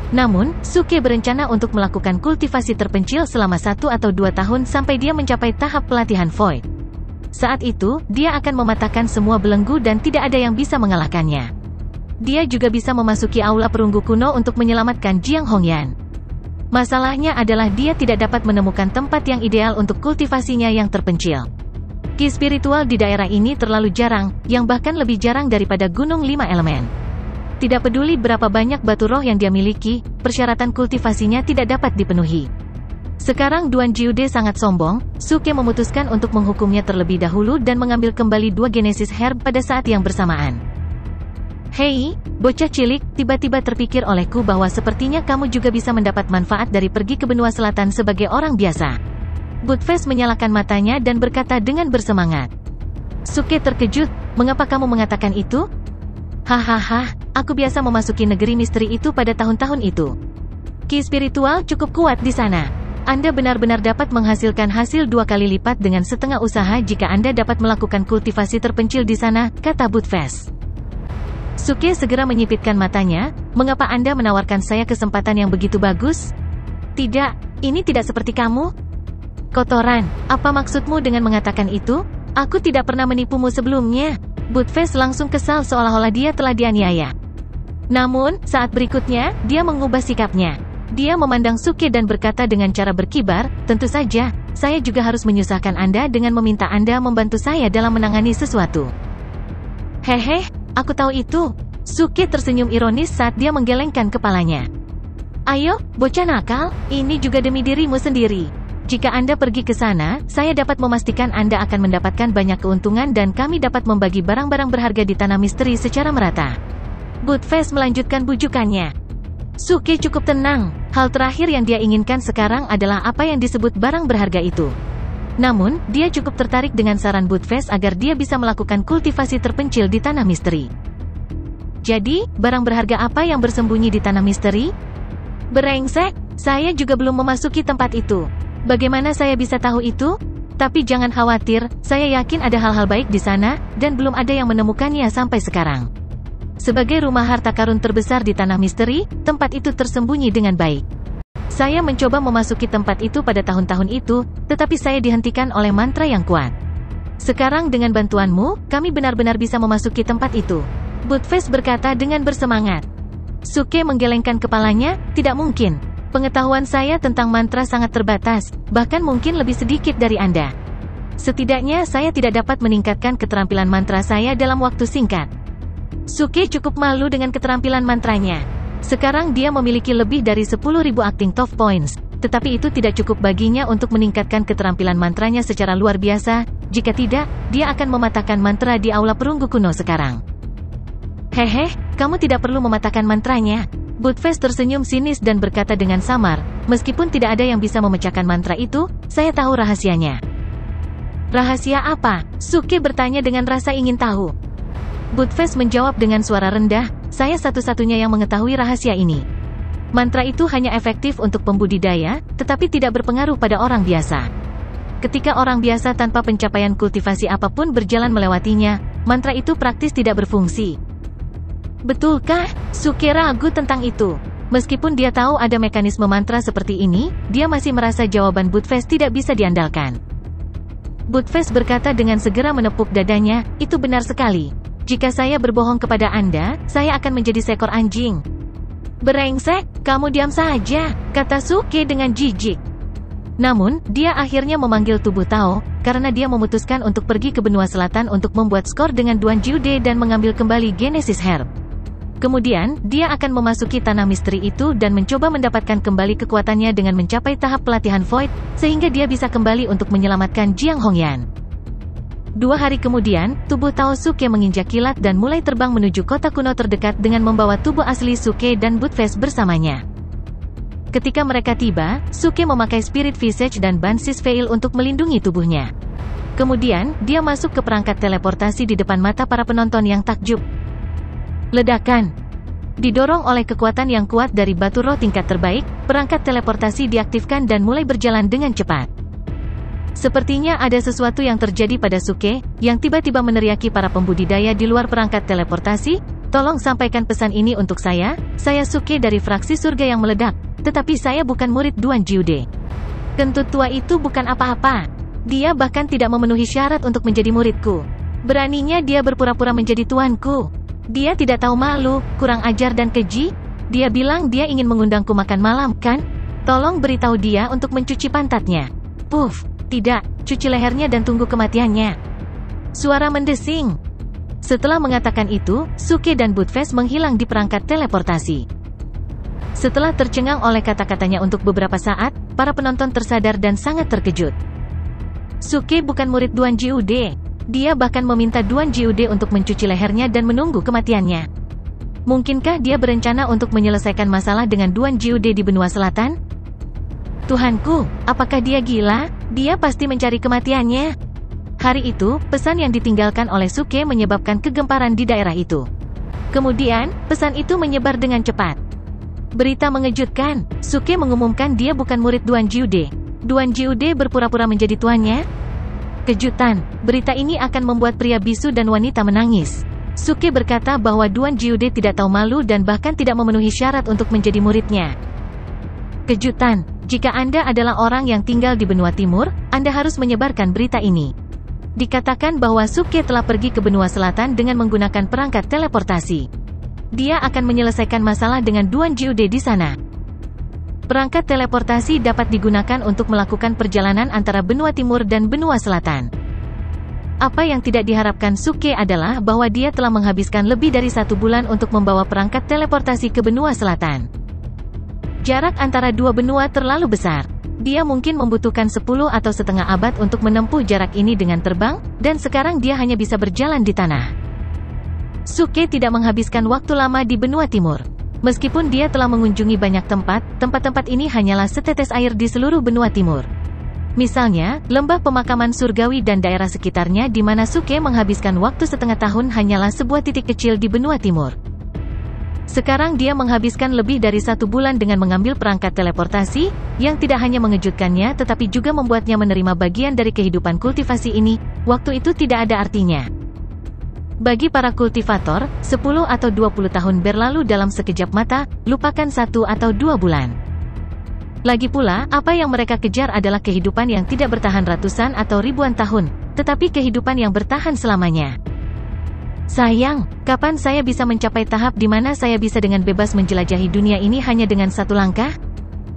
[SPEAKER 1] Namun, Suke berencana untuk melakukan kultivasi terpencil selama 1 atau 2 tahun sampai dia mencapai tahap pelatihan Void. Saat itu, dia akan mematahkan semua belenggu dan tidak ada yang bisa mengalahkannya. Dia juga bisa memasuki aula perunggu kuno untuk menyelamatkan Jiang Hongyan. Masalahnya adalah dia tidak dapat menemukan tempat yang ideal untuk kultivasinya yang terpencil. Ki spiritual di daerah ini terlalu jarang, yang bahkan lebih jarang daripada Gunung 5 Elemen. Tidak peduli berapa banyak batu roh yang dia miliki, persyaratan kultivasinya tidak dapat dipenuhi. Sekarang Duan Jiude sangat sombong, Suke memutuskan untuk menghukumnya terlebih dahulu dan mengambil kembali 2 Genesis Herb pada saat yang bersamaan. Hei, bocah cilik, tiba-tiba terpikir olehku bahwa sepertinya kamu juga bisa mendapat manfaat dari pergi ke benua selatan sebagai orang biasa. Budfest menyalakan matanya dan berkata dengan bersemangat. Suke terkejut, mengapa kamu mengatakan itu? Hahaha, aku biasa memasuki negeri misteri itu pada tahun-tahun itu. Ki spiritual cukup kuat di sana. Anda benar-benar dapat menghasilkan hasil 2 kali lipat dengan setengah usaha jika Anda dapat melakukan kultivasi terpencil di sana, kata Budfest. Suke segera menyipitkan matanya, mengapa Anda menawarkan saya kesempatan yang begitu bagus? Tidak, ini tidak seperti kamu. Kotoran, apa maksudmu dengan mengatakan itu? Aku tidak pernah menipumu sebelumnya. Budfest langsung kesal seolah-olah dia telah dianiaya. Namun, saat berikutnya, dia mengubah sikapnya. Dia memandang Suke dan berkata dengan cara berkibar, tentu saja, saya juga harus menyusahkan Anda dengan meminta Anda membantu saya dalam menangani sesuatu. Hehe, aku tahu itu. Suke tersenyum ironis saat dia menggelengkan kepalanya. Ayo, bocah nakal, ini juga demi dirimu sendiri. Jika Anda pergi ke sana, saya dapat memastikan Anda akan mendapatkan banyak keuntungan dan kami dapat membagi barang-barang berharga di tanah misteri secara merata. Budfest melanjutkan bujukannya. Suke cukup tenang, hal terakhir yang dia inginkan sekarang adalah apa yang disebut barang berharga itu. Namun, dia cukup tertarik dengan saran Budfest agar dia bisa melakukan kultivasi terpencil di tanah misteri. Jadi, barang berharga apa yang bersembunyi di tanah misteri? Berengsek, saya juga belum memasuki tempat itu. Bagaimana saya bisa tahu itu? Tapi jangan khawatir, saya yakin ada hal-hal baik di sana, dan belum ada yang menemukannya sampai sekarang. Sebagai rumah harta karun terbesar di tanah misteri, tempat itu tersembunyi dengan baik. Saya mencoba memasuki tempat itu pada tahun-tahun itu, tetapi saya dihentikan oleh mantra yang kuat. Sekarang dengan bantuanmu, kami benar-benar bisa memasuki tempat itu. Budfest berkata dengan bersemangat. Suke menggelengkan kepalanya, tidak mungkin. Pengetahuan saya tentang mantra sangat terbatas, bahkan mungkin lebih sedikit dari Anda. Setidaknya saya tidak dapat meningkatkan keterampilan mantra saya dalam waktu singkat. Suke cukup malu dengan keterampilan mantranya. Sekarang dia memiliki lebih dari 10.000 acting top points, tetapi itu tidak cukup baginya untuk meningkatkan keterampilan mantranya secara luar biasa. Jika tidak, dia akan mematahkan mantra di aula perunggu kuno sekarang. Hehe, kamu tidak perlu mematahkan mantranya. Budfest tersenyum sinis dan berkata dengan samar, meskipun tidak ada yang bisa memecahkan mantra itu, saya tahu rahasianya. Rahasia apa? Suke bertanya dengan rasa ingin tahu. Budfest menjawab dengan suara rendah, saya satu-satunya yang mengetahui rahasia ini. Mantra itu hanya efektif untuk pembudidaya, tetapi tidak berpengaruh pada orang biasa. Ketika orang biasa tanpa pencapaian kultivasi apapun berjalan melewatinya, mantra itu praktis tidak berfungsi. Betulkah? Suke ragu tentang itu. Meskipun dia tahu ada mekanisme mantra seperti ini, dia masih merasa jawaban Budfest tidak bisa diandalkan. Budfest berkata dengan segera menepuk dadanya, itu benar sekali. Jika saya berbohong kepada Anda, saya akan menjadi seekor anjing. Berengsek, kamu diam saja, kata Suke dengan jijik. Namun, dia akhirnya memanggil tubuh Tao, karena dia memutuskan untuk pergi ke benua selatan untuk membuat skor dengan Duan Jiude dan mengambil kembali Genesis Herb. Kemudian, dia akan memasuki tanah misteri itu dan mencoba mendapatkan kembali kekuatannya dengan mencapai tahap pelatihan Void, sehingga dia bisa kembali untuk menyelamatkan Jiang Hongyan. 2 hari kemudian, tubuh Tao Suke menginjak kilat dan mulai terbang menuju kota kuno terdekat dengan membawa tubuh asli Suke dan Budfest bersamanya. Ketika mereka tiba, Suke memakai Spirit Visage dan Banshee Veil untuk melindungi tubuhnya. Kemudian, dia masuk ke perangkat teleportasi di depan mata para penonton yang takjub. Ledakan. Didorong oleh kekuatan yang kuat dari batu roh tingkat terbaik, perangkat teleportasi diaktifkan dan mulai berjalan dengan cepat. Sepertinya ada sesuatu yang terjadi pada Suke, yang tiba-tiba meneriaki para pembudidaya di luar perangkat teleportasi. Tolong sampaikan pesan ini untuk saya Suke dari fraksi surga yang meledak, tetapi saya bukan murid Duan Jiude. Kentut tua itu bukan apa-apa. Dia bahkan tidak memenuhi syarat untuk menjadi muridku. Beraninya dia berpura-pura menjadi tuanku. Dia tidak tahu malu, kurang ajar dan keji. Dia bilang dia ingin mengundangku makan malam, kan? Tolong beritahu dia untuk mencuci pantatnya. Puff, tidak, cuci lehernya dan tunggu kematiannya. Suara mendesing. Setelah mengatakan itu, Suke dan Buttfast menghilang di perangkat teleportasi. Setelah tercengang oleh kata-katanya untuk beberapa saat, para penonton tersadar dan sangat terkejut. Suke bukan murid Duan Jiude. Dia bahkan meminta Duan Jiude untuk mencuci lehernya dan menunggu kematiannya. Mungkinkah dia berencana untuk menyelesaikan masalah dengan Duan Jiude di benua selatan? Tuhanku, apakah dia gila? Dia pasti mencari kematiannya. Hari itu, pesan yang ditinggalkan oleh Suke menyebabkan kegemparan di daerah itu. Kemudian, pesan itu menyebar dengan cepat. Berita mengejutkan, Suke mengumumkan dia bukan murid Duan Jiude. Duan Jiude berpura-pura menjadi tuannya. Kejutan, berita ini akan membuat pria bisu dan wanita menangis. Suke berkata bahwa Duan Jiude tidak tahu malu dan bahkan tidak memenuhi syarat untuk menjadi muridnya. Kejutan, jika Anda adalah orang yang tinggal di benua timur, Anda harus menyebarkan berita ini. Dikatakan bahwa Suke telah pergi ke benua selatan dengan menggunakan perangkat teleportasi. Dia akan menyelesaikan masalah dengan Duan Jiude di sana. Perangkat teleportasi dapat digunakan untuk melakukan perjalanan antara benua timur dan benua selatan. Apa yang tidak diharapkan Suke adalah bahwa dia telah menghabiskan lebih dari 1 bulan untuk membawa perangkat teleportasi ke benua selatan. Jarak antara dua benua terlalu besar. Dia mungkin membutuhkan 10 atau setengah abad untuk menempuh jarak ini dengan terbang, dan sekarang dia hanya bisa berjalan di tanah. Suke tidak menghabiskan waktu lama di benua timur. Meskipun dia telah mengunjungi banyak tempat-tempat ini hanyalah setetes air di seluruh benua timur. Misalnya, lembah pemakaman surgawi dan daerah sekitarnya di mana Suke menghabiskan waktu setengah tahun hanyalah sebuah titik kecil di benua timur. Sekarang dia menghabiskan lebih dari 1 bulan dengan mengambil perangkat teleportasi, yang tidak hanya mengejutkannya tetapi juga membuatnya menerima bagian dari kehidupan kultivasi ini. Waktu itu tidak ada artinya. Bagi para kultivator, 10 atau 20 tahun berlalu dalam sekejap mata, lupakan 1 atau 2 bulan. Lagi pula, apa yang mereka kejar adalah kehidupan yang tidak bertahan ratusan atau ribuan tahun, tetapi kehidupan yang bertahan selamanya. Sayang, kapan saya bisa mencapai tahap di mana saya bisa dengan bebas menjelajahi dunia ini hanya dengan 1 langkah?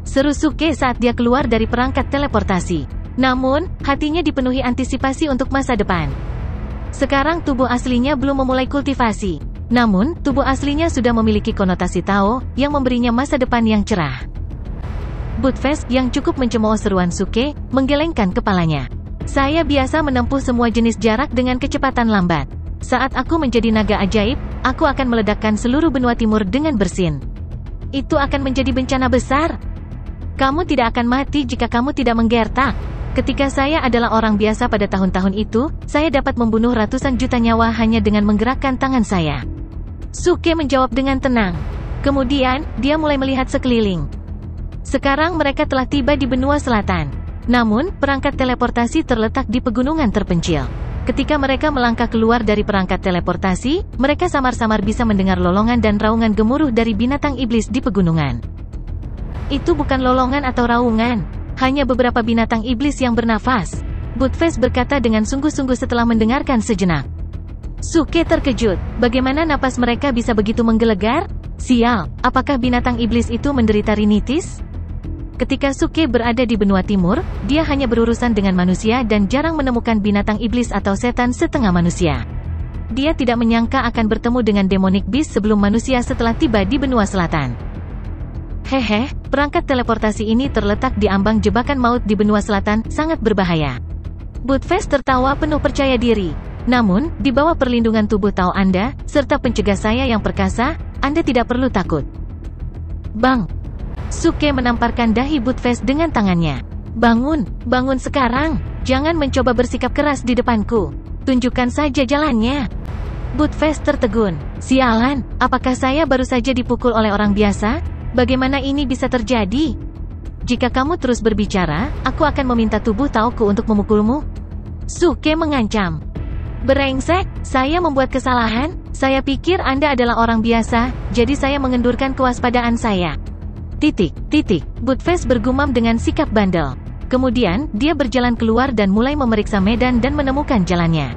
[SPEAKER 1] Seru Suke saat dia keluar dari perangkat teleportasi. Namun, hatinya dipenuhi antisipasi untuk masa depan. Sekarang tubuh aslinya belum memulai kultivasi. Namun, tubuh aslinya sudah memiliki konotasi Tao, yang memberinya masa depan yang cerah. Buttfast, yang cukup mencemooh seruan Suke, menggelengkan kepalanya. Saya biasa menempuh semua jenis jarak dengan kecepatan lambat. Saat aku menjadi naga ajaib, aku akan meledakkan seluruh benua timur dengan bersin. Itu akan menjadi bencana besar. Kamu tidak akan mati jika kamu tidak menggertak. Ketika saya adalah orang biasa pada tahun-tahun itu, saya dapat membunuh ratusan juta nyawa hanya dengan menggerakkan tangan saya. Suke menjawab dengan tenang. Kemudian, dia mulai melihat sekeliling. Sekarang mereka telah tiba di benua selatan. Namun, perangkat teleportasi terletak di pegunungan terpencil. Ketika mereka melangkah keluar dari perangkat teleportasi, mereka samar-samar bisa mendengar lolongan dan raungan gemuruh dari binatang iblis di pegunungan. Itu bukan lolongan atau raungan, hanya beberapa binatang iblis yang bernafas. Buttfast berkata dengan sungguh-sungguh setelah mendengarkan sejenak. Suke terkejut, bagaimana napas mereka bisa begitu menggelegar? Sial, apakah binatang iblis itu menderita rinitis? Ketika Suke berada di benua timur, dia hanya berurusan dengan manusia dan jarang menemukan binatang iblis atau setan setengah manusia. Dia tidak menyangka akan bertemu dengan demonic beast sebelum manusia setelah tiba di benua selatan. Hehe, perangkat teleportasi ini terletak di ambang jebakan maut di benua selatan, sangat berbahaya. Buttfast tertawa penuh percaya diri. Namun, di bawah perlindungan tubuh Tao Anda, serta pencegah saya yang perkasa, Anda tidak perlu takut. Bang! Suke menamparkan dahi Buttfast dengan tangannya. Bangun, bangun sekarang. Jangan mencoba bersikap keras di depanku. Tunjukkan saja jalannya. Buttfast tertegun. Sialan, apakah saya baru saja dipukul oleh orang biasa? Bagaimana ini bisa terjadi? Jika kamu terus berbicara, aku akan meminta tubuh Taoku untuk memukulmu. Suke mengancam. Brengsek, saya membuat kesalahan? Saya pikir Anda adalah orang biasa, jadi saya mengendurkan kewaspadaan saya. Buttface bergumam dengan sikap bandel. Kemudian, dia berjalan keluar dan mulai memeriksa medan dan menemukan jalannya.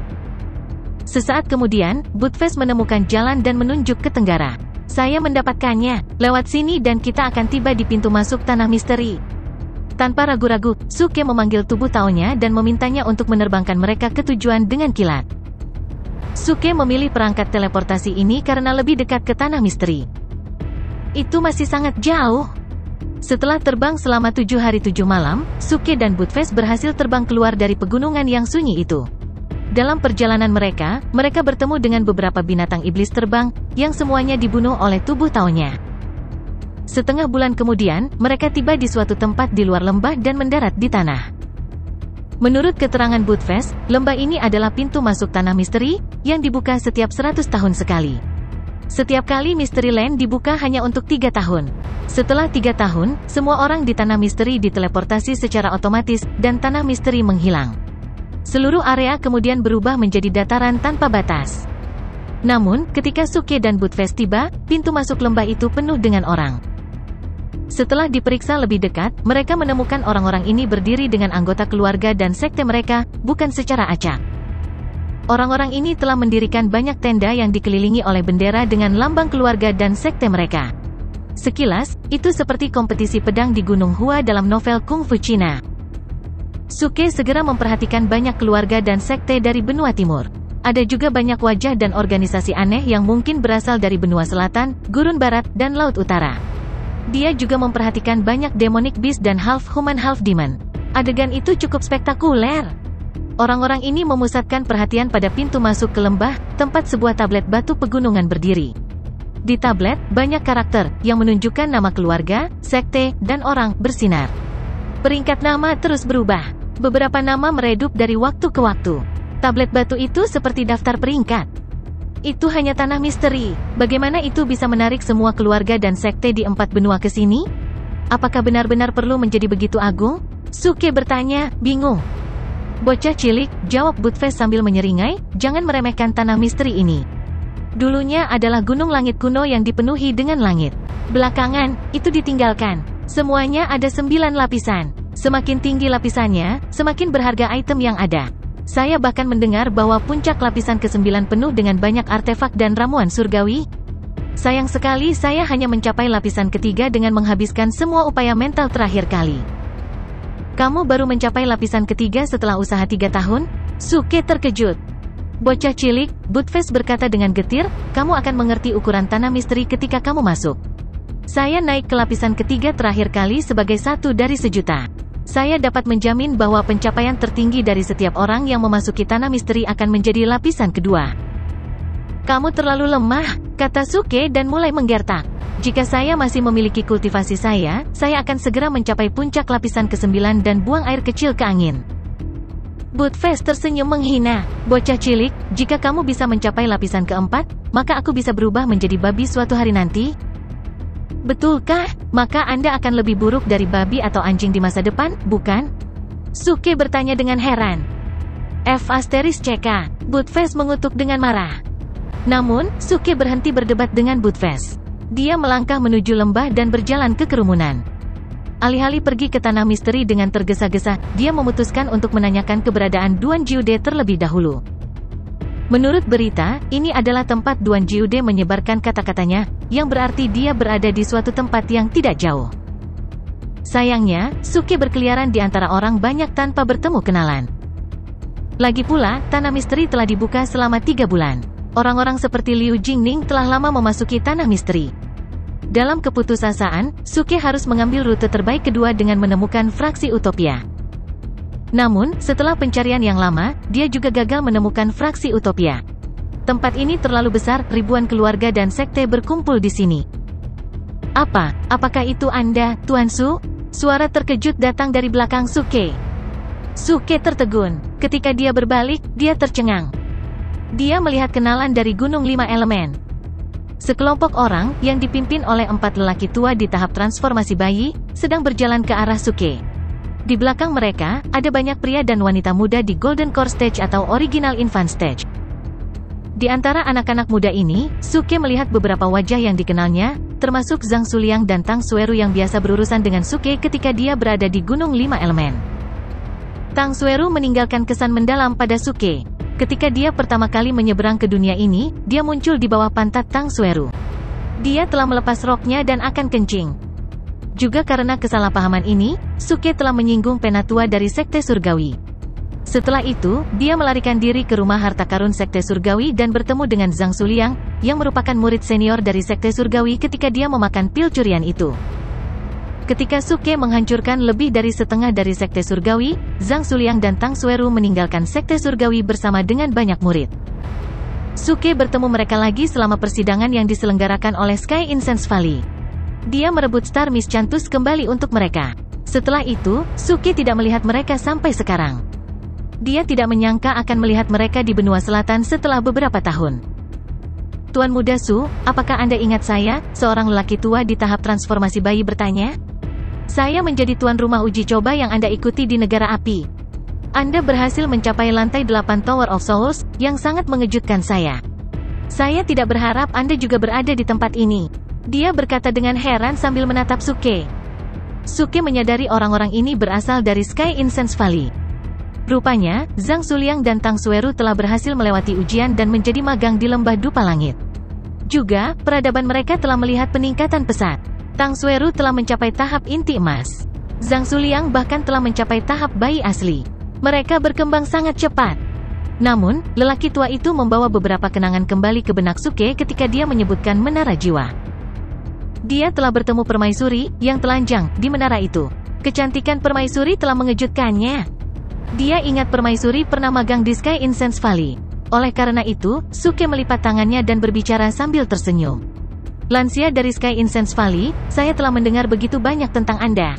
[SPEAKER 1] Sesaat kemudian, Buttface menemukan jalan dan menunjuk ke tenggara. Saya mendapatkannya, lewat sini dan kita akan tiba di pintu masuk tanah misteri. Tanpa ragu-ragu, Suke memanggil tubuh Taonya dan memintanya untuk menerbangkan mereka ke tujuan dengan kilat. Suke memilih perangkat teleportasi ini karena lebih dekat ke tanah misteri. Itu masih sangat jauh. Setelah terbang selama 7 hari 7 malam, Suke dan Buttface berhasil terbang keluar dari pegunungan yang sunyi itu. Dalam perjalanan mereka bertemu dengan beberapa binatang iblis terbang, yang semuanya dibunuh oleh tubuh Taonya. Setengah bulan kemudian, mereka tiba di suatu tempat di luar lembah dan mendarat di tanah. Menurut keterangan Buttface, lembah ini adalah pintu masuk tanah misteri, yang dibuka setiap 100 tahun sekali. Setiap kali Mystery Land dibuka hanya untuk 3 tahun. Setelah 3 tahun, semua orang di tanah misteri diteleportasi secara otomatis, dan tanah misteri menghilang. Seluruh area kemudian berubah menjadi dataran tanpa batas. Namun, ketika Suke dan Buttface tiba, pintu masuk lembah itu penuh dengan orang. Setelah diperiksa lebih dekat, mereka menemukan orang-orang ini berdiri dengan anggota keluarga dan sekte mereka, bukan secara acak. Orang-orang ini telah mendirikan banyak tenda yang dikelilingi oleh bendera dengan lambang keluarga dan sekte mereka. Sekilas, itu seperti kompetisi pedang di Gunung Hua dalam novel Kung Fu Cina. Suke segera memperhatikan banyak keluarga dan sekte dari benua timur. Ada juga banyak wajah dan organisasi aneh yang mungkin berasal dari benua selatan, gurun barat, dan laut utara. Dia juga memperhatikan banyak demonic beast dan half human half demon. Adegan itu cukup spektakuler. Orang-orang ini memusatkan perhatian pada pintu masuk ke lembah, tempat sebuah tablet batu pegunungan berdiri. Di tablet, banyak karakter, yang menunjukkan nama keluarga, sekte, dan orang, bersinar. Peringkat nama terus berubah. Beberapa nama meredup dari waktu ke waktu. Tablet batu itu seperti daftar peringkat. Itu hanya tanah misteri. Bagaimana itu bisa menarik semua keluarga dan sekte di 4 benua ke sini? Apakah benar-benar perlu menjadi begitu agung? Suke bertanya, bingung. Bocah cilik, jawab Buttface sambil menyeringai, jangan meremehkan tanah misteri ini. Dulunya adalah gunung langit kuno yang dipenuhi dengan langit. Belakangan, itu ditinggalkan. Semuanya ada 9 lapisan. Semakin tinggi lapisannya, semakin berharga item yang ada. Saya bahkan mendengar bahwa puncak lapisan ke-9 penuh dengan banyak artefak dan ramuan surgawi. Sayang sekali saya hanya mencapai lapisan ketiga dengan menghabiskan semua upaya mental terakhir kali. Kamu baru mencapai lapisan ketiga setelah usaha 3 tahun? Suke terkejut. Bocah cilik, Buttface berkata dengan getir, kamu akan mengerti ukuran tanah misteri ketika kamu masuk. Saya naik ke lapisan ketiga terakhir kali sebagai 1 dari 1.000.000. Saya dapat menjamin bahwa pencapaian tertinggi dari setiap orang yang memasuki tanah misteri akan menjadi lapisan kedua. Kamu terlalu lemah, kata Suke dan mulai menggertak. Jika saya masih memiliki kultivasi saya akan segera mencapai puncak lapisan ke-9 dan buang air kecil ke angin. Buttface tersenyum menghina. Bocah cilik, jika kamu bisa mencapai lapisan keempat, maka aku bisa berubah menjadi babi suatu hari nanti? Betulkah? Maka Anda akan lebih buruk dari babi atau anjing di masa depan, bukan? Suke bertanya dengan heran. *CK. Buttface mengutuk dengan marah. Namun, Suke berhenti berdebat dengan Buttface. Dia melangkah menuju lembah dan berjalan ke kerumunan. Alih-alih pergi ke tanah misteri dengan tergesa-gesa, dia memutuskan untuk menanyakan keberadaan Duan Jiude terlebih dahulu. Menurut berita, ini adalah tempat Duan Jiude menyebarkan kata-katanya, yang berarti dia berada di suatu tempat yang tidak jauh. Sayangnya, Suke berkeliaran di antara orang banyak tanpa bertemu kenalan. Lagi pula, tanah misteri telah dibuka selama 3 bulan. Orang-orang seperti Liu Jingning telah lama memasuki tanah misteri. Dalam keputusasaan, Suke harus mengambil rute terbaik kedua dengan menemukan fraksi Utopia. Namun, setelah pencarian yang lama, dia juga gagal menemukan fraksi Utopia. Tempat ini terlalu besar, ribuan keluarga dan sekte berkumpul di sini. Apakah itu Anda, Tuan Su? Suara terkejut datang dari belakang Suke. Suke tertegun. Ketika dia berbalik, dia tercengang. Dia melihat kenalan dari Gunung 5 Elemen. Sekelompok orang, yang dipimpin oleh 4 lelaki tua di tahap transformasi bayi, sedang berjalan ke arah Suke. Di belakang mereka, ada banyak pria dan wanita muda di Golden Core Stage atau Original Infant Stage. Di antara anak-anak muda ini, Suke melihat beberapa wajah yang dikenalnya, termasuk Zhang Suliang dan Tang Sueru yang biasa berurusan dengan Suke ketika dia berada di Gunung 5 Elemen. Tang Sueru meninggalkan kesan mendalam pada Suke. Ketika dia pertama kali menyeberang ke dunia ini, dia muncul di bawah pantat Tang Sueru. Dia telah melepas roknya dan akan kencing. Juga karena kesalahpahaman ini, Suke telah menyinggung penatua dari Sekte Surgawi. Setelah itu, dia melarikan diri ke rumah harta karun Sekte Surgawi dan bertemu dengan Zhang Suliang, yang merupakan murid senior dari Sekte Surgawi ketika dia memakan pil curian itu. Ketika Suke menghancurkan lebih dari setengah dari Sekte Surgawi, Zhang Suliang dan Tang Sueru meninggalkan Sekte Surgawi bersama dengan banyak murid. Suke bertemu mereka lagi selama persidangan yang diselenggarakan oleh Sky Incense Valley. Dia merebut Star Mischanthus kembali untuk mereka. Setelah itu, Suke tidak melihat mereka sampai sekarang. Dia tidak menyangka akan melihat mereka di benua selatan setelah beberapa tahun. Tuan Muda Su, apakah Anda ingat saya? Seorang lelaki tua di tahap transformasi bayi bertanya. Saya menjadi tuan rumah uji coba yang Anda ikuti di negara api. Anda berhasil mencapai lantai 8 Tower of Souls, yang sangat mengejutkan saya. Saya tidak berharap Anda juga berada di tempat ini. Dia berkata dengan heran sambil menatap Suke. Suke menyadari orang-orang ini berasal dari Sky Incense Valley. Rupanya, Zhang Suliang dan Tang Sueru telah berhasil melewati ujian dan menjadi magang di Lembah Dupa Langit. Juga, peradaban mereka telah melihat peningkatan pesat. Tang Sueru telah mencapai tahap inti emas. Zhang Suliang bahkan telah mencapai tahap bayi asli. Mereka berkembang sangat cepat. Namun, lelaki tua itu membawa beberapa kenangan kembali ke benak Suke ketika dia menyebutkan menara jiwa. Dia telah bertemu permaisuri, yang telanjang, di menara itu. Kecantikan permaisuri telah mengejutkannya. Dia ingat permaisuri pernah magang di Sky Incense Valley. Oleh karena itu, Suke melipat tangannya dan berbicara sambil tersenyum. Lansia dari Sky Incense Valley, saya telah mendengar begitu banyak tentang Anda.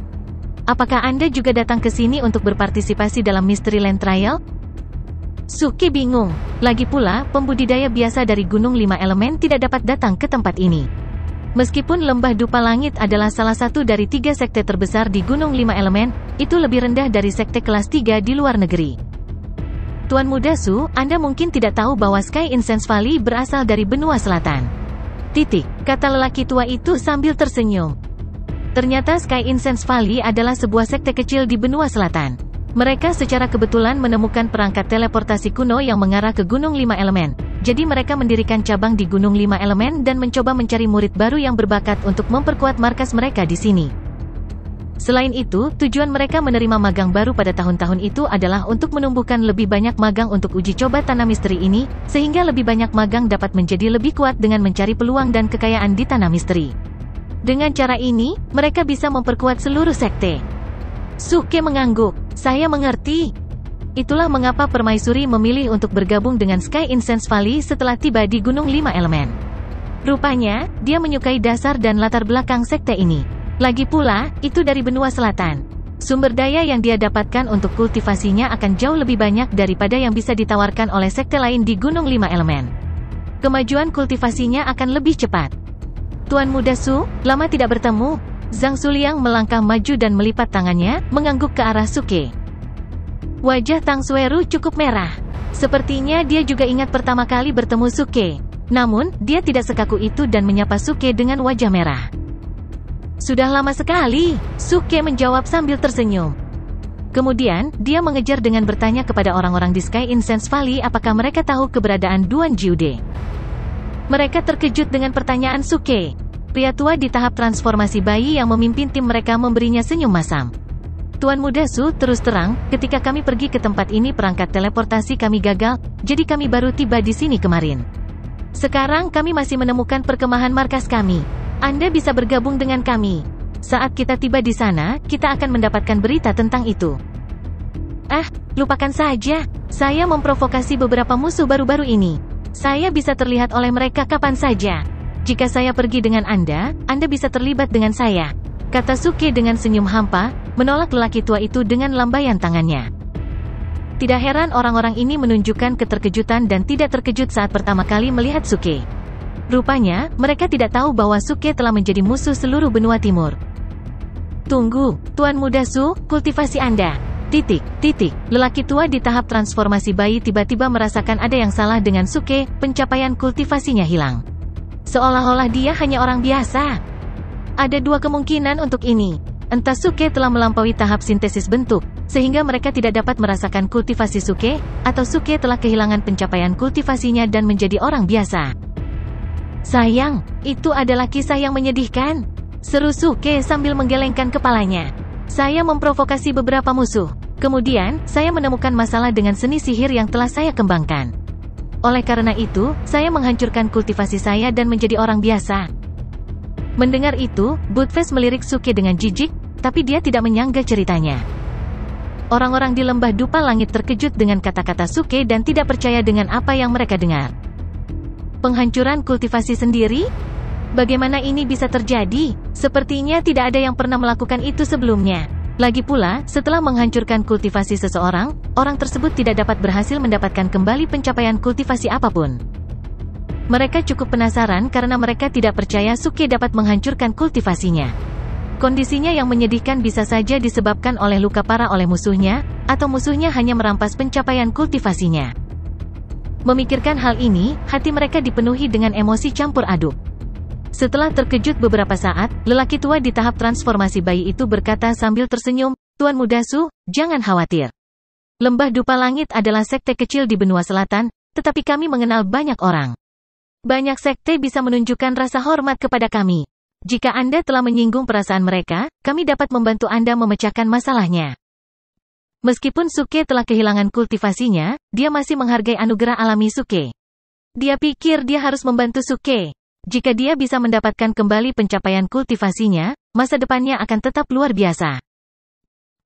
[SPEAKER 1] Apakah Anda juga datang ke sini untuk berpartisipasi dalam Mystery Land Trial? Suke bingung. Lagi pula, pembudidaya biasa dari Gunung 5 Elemen tidak dapat datang ke tempat ini. Meskipun Lembah Dupa Langit adalah salah satu dari 3 sekte terbesar di Gunung 5 Elemen, itu lebih rendah dari sekte kelas 3 di luar negeri. Tuan Muda Su, Anda mungkin tidak tahu bahwa Sky Incense Valley berasal dari benua selatan. Kata lelaki tua itu sambil tersenyum. Ternyata Sky Incense Valley adalah sebuah sekte kecil di benua selatan. Mereka secara kebetulan menemukan perangkat teleportasi kuno yang mengarah ke Gunung 5 Elemen. Jadi mereka mendirikan cabang di Gunung 5 Elemen dan mencoba mencari murid baru yang berbakat untuk memperkuat markas mereka di sini. Selain itu, tujuan mereka menerima magang baru pada tahun-tahun itu adalah untuk menumbuhkan lebih banyak magang untuk uji coba tanah misteri ini, sehingga lebih banyak magang dapat menjadi lebih kuat dengan mencari peluang dan kekayaan di tanah misteri. Dengan cara ini, mereka bisa memperkuat seluruh sekte. Suke mengangguk. Saya mengerti. Itulah mengapa permaisuri memilih untuk bergabung dengan Sky Incense Valley setelah tiba di Gunung 5 Elemen. Rupanya, dia menyukai dasar dan latar belakang sekte ini. Lagi pula, itu dari benua selatan. Sumber daya yang dia dapatkan untuk kultivasinya akan jauh lebih banyak daripada yang bisa ditawarkan oleh sekte lain di Gunung 5 Elemen. Kemajuan kultivasinya akan lebih cepat. Tuan Muda Su, lama tidak bertemu. Zhang Suliang melangkah maju dan melipat tangannya, mengangguk ke arah Suke. Wajah Tang Sueru cukup merah. Sepertinya dia juga ingat pertama kali bertemu Suke. Namun, dia tidak sekaku itu dan menyapa Suke dengan wajah merah. Sudah lama sekali, Suke menjawab sambil tersenyum. Kemudian, dia mengejar dengan bertanya kepada orang-orang di Sky Incense Valley apakah mereka tahu keberadaan Duan Jiude. Mereka terkejut dengan pertanyaan Suke. Pria tua di tahap transformasi bayi yang memimpin tim mereka memberinya senyum masam. Tuan Muda Su, terus terang, ketika kami pergi ke tempat ini perangkat teleportasi kami gagal, jadi kami baru tiba di sini kemarin. Sekarang kami masih menemukan perkemahan markas kami. Anda bisa bergabung dengan kami. Saat kita tiba di sana, kita akan mendapatkan berita tentang itu. Lupakan saja. Saya memprovokasi beberapa musuh baru-baru ini. Saya bisa terlihat oleh mereka kapan saja. Jika saya pergi dengan Anda bisa terlibat dengan saya. Kata Suke dengan senyum hampa, menolak lelaki tua itu dengan lambaian tangannya. Tidak heran orang-orang ini menunjukkan keterkejutan dan tidak terkejut saat pertama kali melihat Suke. Rupanya, mereka tidak tahu bahwa Suke telah menjadi musuh seluruh benua timur. Tunggu, Tuan Muda Su, kultivasi Anda. Lelaki tua di tahap transformasi bayi tiba-tiba merasakan ada yang salah dengan Suke, pencapaian kultivasinya hilang. Seolah-olah dia hanya orang biasa. Ada dua kemungkinan untuk ini. Entah Suke telah melampaui tahap sintesis bentuk, sehingga mereka tidak dapat merasakan kultivasi Suke, atau Suke telah kehilangan pencapaian kultivasinya dan menjadi orang biasa. Sayang, itu adalah kisah yang menyedihkan. Seru Suke sambil menggelengkan kepalanya. Saya memprovokasi beberapa musuh. Kemudian, saya menemukan masalah dengan seni sihir yang telah saya kembangkan. Oleh karena itu, saya menghancurkan kultivasi saya dan menjadi orang biasa. Mendengar itu, Buttface melirik Suke dengan jijik, tapi dia tidak menyangga ceritanya. Orang-orang di lembah dupa langit terkejut dengan kata-kata Suke dan tidak percaya dengan apa yang mereka dengar. Penghancuran kultivasi sendiri? Bagaimana ini bisa terjadi? Sepertinya tidak ada yang pernah melakukan itu sebelumnya. Lagi pula, setelah menghancurkan kultivasi seseorang, orang tersebut tidak dapat berhasil mendapatkan kembali pencapaian kultivasi apapun. Mereka cukup penasaran karena mereka tidak percaya Suke dapat menghancurkan kultivasinya. Kondisinya yang menyedihkan bisa saja disebabkan oleh luka parah oleh musuhnya, atau musuhnya hanya merampas pencapaian kultivasinya. Memikirkan hal ini, hati mereka dipenuhi dengan emosi campur aduk. Setelah terkejut beberapa saat, lelaki tua di tahap transformasi bayi itu berkata sambil tersenyum, Tuan Muda Su, jangan khawatir. Lembah Dupa Langit adalah sekte kecil di benua selatan, tetapi kami mengenal banyak orang. Banyak sekte bisa menunjukkan rasa hormat kepada kami. Jika Anda telah menyinggung perasaan mereka, kami dapat membantu Anda memecahkan masalahnya. Meskipun Suke telah kehilangan kultivasinya, dia masih menghargai anugerah alami Suke. Dia pikir dia harus membantu Suke. Jika dia bisa mendapatkan kembali pencapaian kultivasinya, masa depannya akan tetap luar biasa.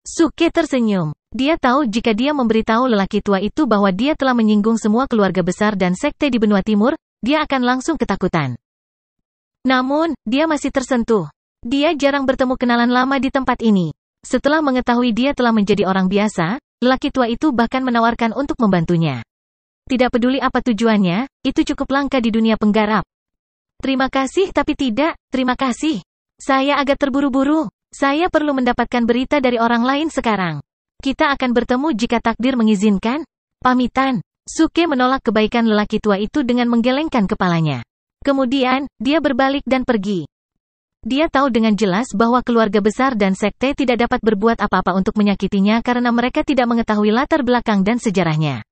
[SPEAKER 1] Suke tersenyum. Dia tahu jika dia memberitahu lelaki tua itu bahwa dia telah menyinggung semua keluarga besar dan sekte di benua timur, dia akan langsung ketakutan. Namun, dia masih tersentuh. Dia jarang bertemu kenalan lama di tempat ini. Setelah mengetahui dia telah menjadi orang biasa, lelaki tua itu bahkan menawarkan untuk membantunya. Tidak peduli apa tujuannya, itu cukup langka di dunia penggarap. Terima kasih tapi tidak, terima kasih. Saya agak terburu-buru. Saya perlu mendapatkan berita dari orang lain sekarang. Kita akan bertemu jika takdir mengizinkan. Pamitan. Suke menolak kebaikan lelaki tua itu dengan menggelengkan kepalanya. Kemudian, dia berbalik dan pergi. Dia tahu dengan jelas bahwa keluarga besar dan sekte tidak dapat berbuat apa-apa untuk menyakitinya karena mereka tidak mengetahui latar belakang dan sejarahnya.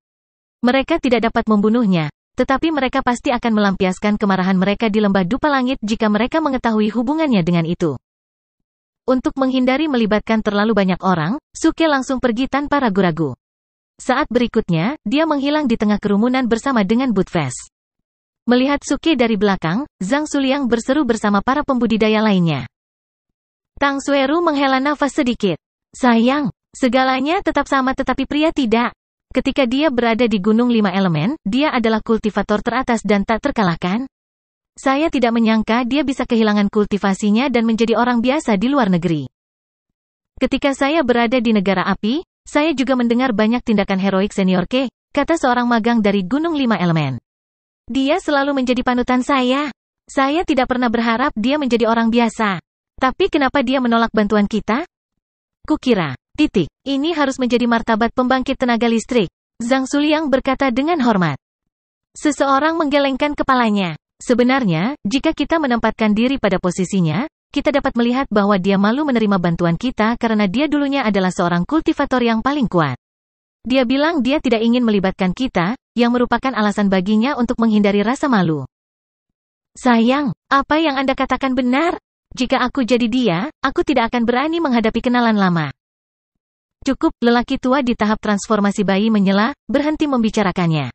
[SPEAKER 1] Mereka tidak dapat membunuhnya. Tetapi mereka pasti akan melampiaskan kemarahan mereka di lembah Dupa Langit jika mereka mengetahui hubungannya dengan itu. Untuk menghindari melibatkan terlalu banyak orang, Suke langsung pergi tanpa ragu-ragu. Saat berikutnya, dia menghilang di tengah kerumunan bersama dengan Buttface. Melihat Suke dari belakang, Zhang Suliang berseru bersama para pembudidaya lainnya. Tang Sueru menghela nafas sedikit. Sayang, segalanya tetap sama tetapi pria tidak. Ketika dia berada di Gunung Lima Elemen, dia adalah kultivator teratas dan tak terkalahkan. Saya tidak menyangka dia bisa kehilangan kultivasinya dan menjadi orang biasa di luar negeri. Ketika saya berada di negara api, saya juga mendengar banyak tindakan heroik senior Ke, kata seorang magang dari Gunung Lima Elemen. Dia selalu menjadi panutan saya. Saya tidak pernah berharap dia menjadi orang biasa. Tapi kenapa dia menolak bantuan kita? Kukira. Ini harus menjadi martabat pembangkit tenaga listrik. Zhang Suliang berkata dengan hormat. Seseorang menggelengkan kepalanya. Sebenarnya, jika kita menempatkan diri pada posisinya, kita dapat melihat bahwa dia malu menerima bantuan kita karena dia dulunya adalah seorang kultivator yang paling kuat. Dia bilang dia tidak ingin melibatkan kita, yang merupakan alasan baginya untuk menghindari rasa malu. Sayang, apa yang Anda katakan benar? Jika aku jadi dia, aku tidak akan berani menghadapi kenalan lama. Cukup, lelaki tua di tahap transformasi bayi menyela, berhenti membicarakannya.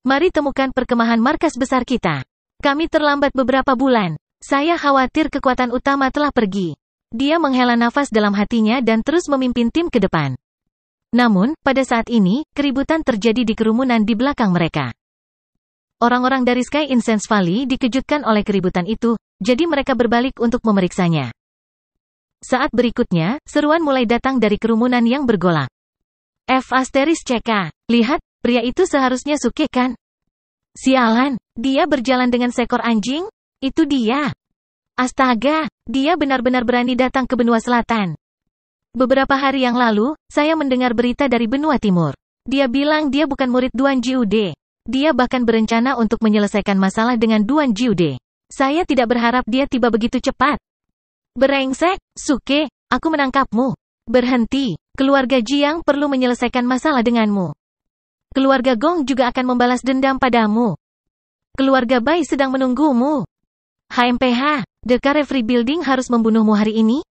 [SPEAKER 1] Mari temukan perkemahan markas besar kita. Kami terlambat beberapa bulan. Saya khawatir kekuatan utama telah pergi. Dia menghela nafas dalam hatinya dan terus memimpin tim ke depan. Namun, pada saat ini, keributan terjadi di kerumunan di belakang mereka. Orang-orang dari Sky Incense Valley dikejutkan oleh keributan itu, jadi mereka berbalik untuk memeriksanya. Saat berikutnya, seruan mulai datang dari kerumunan yang bergolak. F***CK, lihat, pria itu seharusnya Suke kan? Sialan, dia berjalan dengan seekor anjing? Itu dia. Astaga, dia benar-benar berani datang ke benua selatan. Beberapa hari yang lalu, saya mendengar berita dari benua timur. Dia bilang dia bukan murid Duan Jiude. Dia bahkan berencana untuk menyelesaikan masalah dengan Duan Jiude. Saya tidak berharap dia tiba begitu cepat. Brengsek, Suke, aku menangkapmu. Berhenti, keluarga Jiang perlu menyelesaikan masalah denganmu. Keluarga Gong juga akan membalas dendam padamu. Keluarga Bai sedang menunggumu. HMPH, The Carefree Building harus membunuhmu hari ini?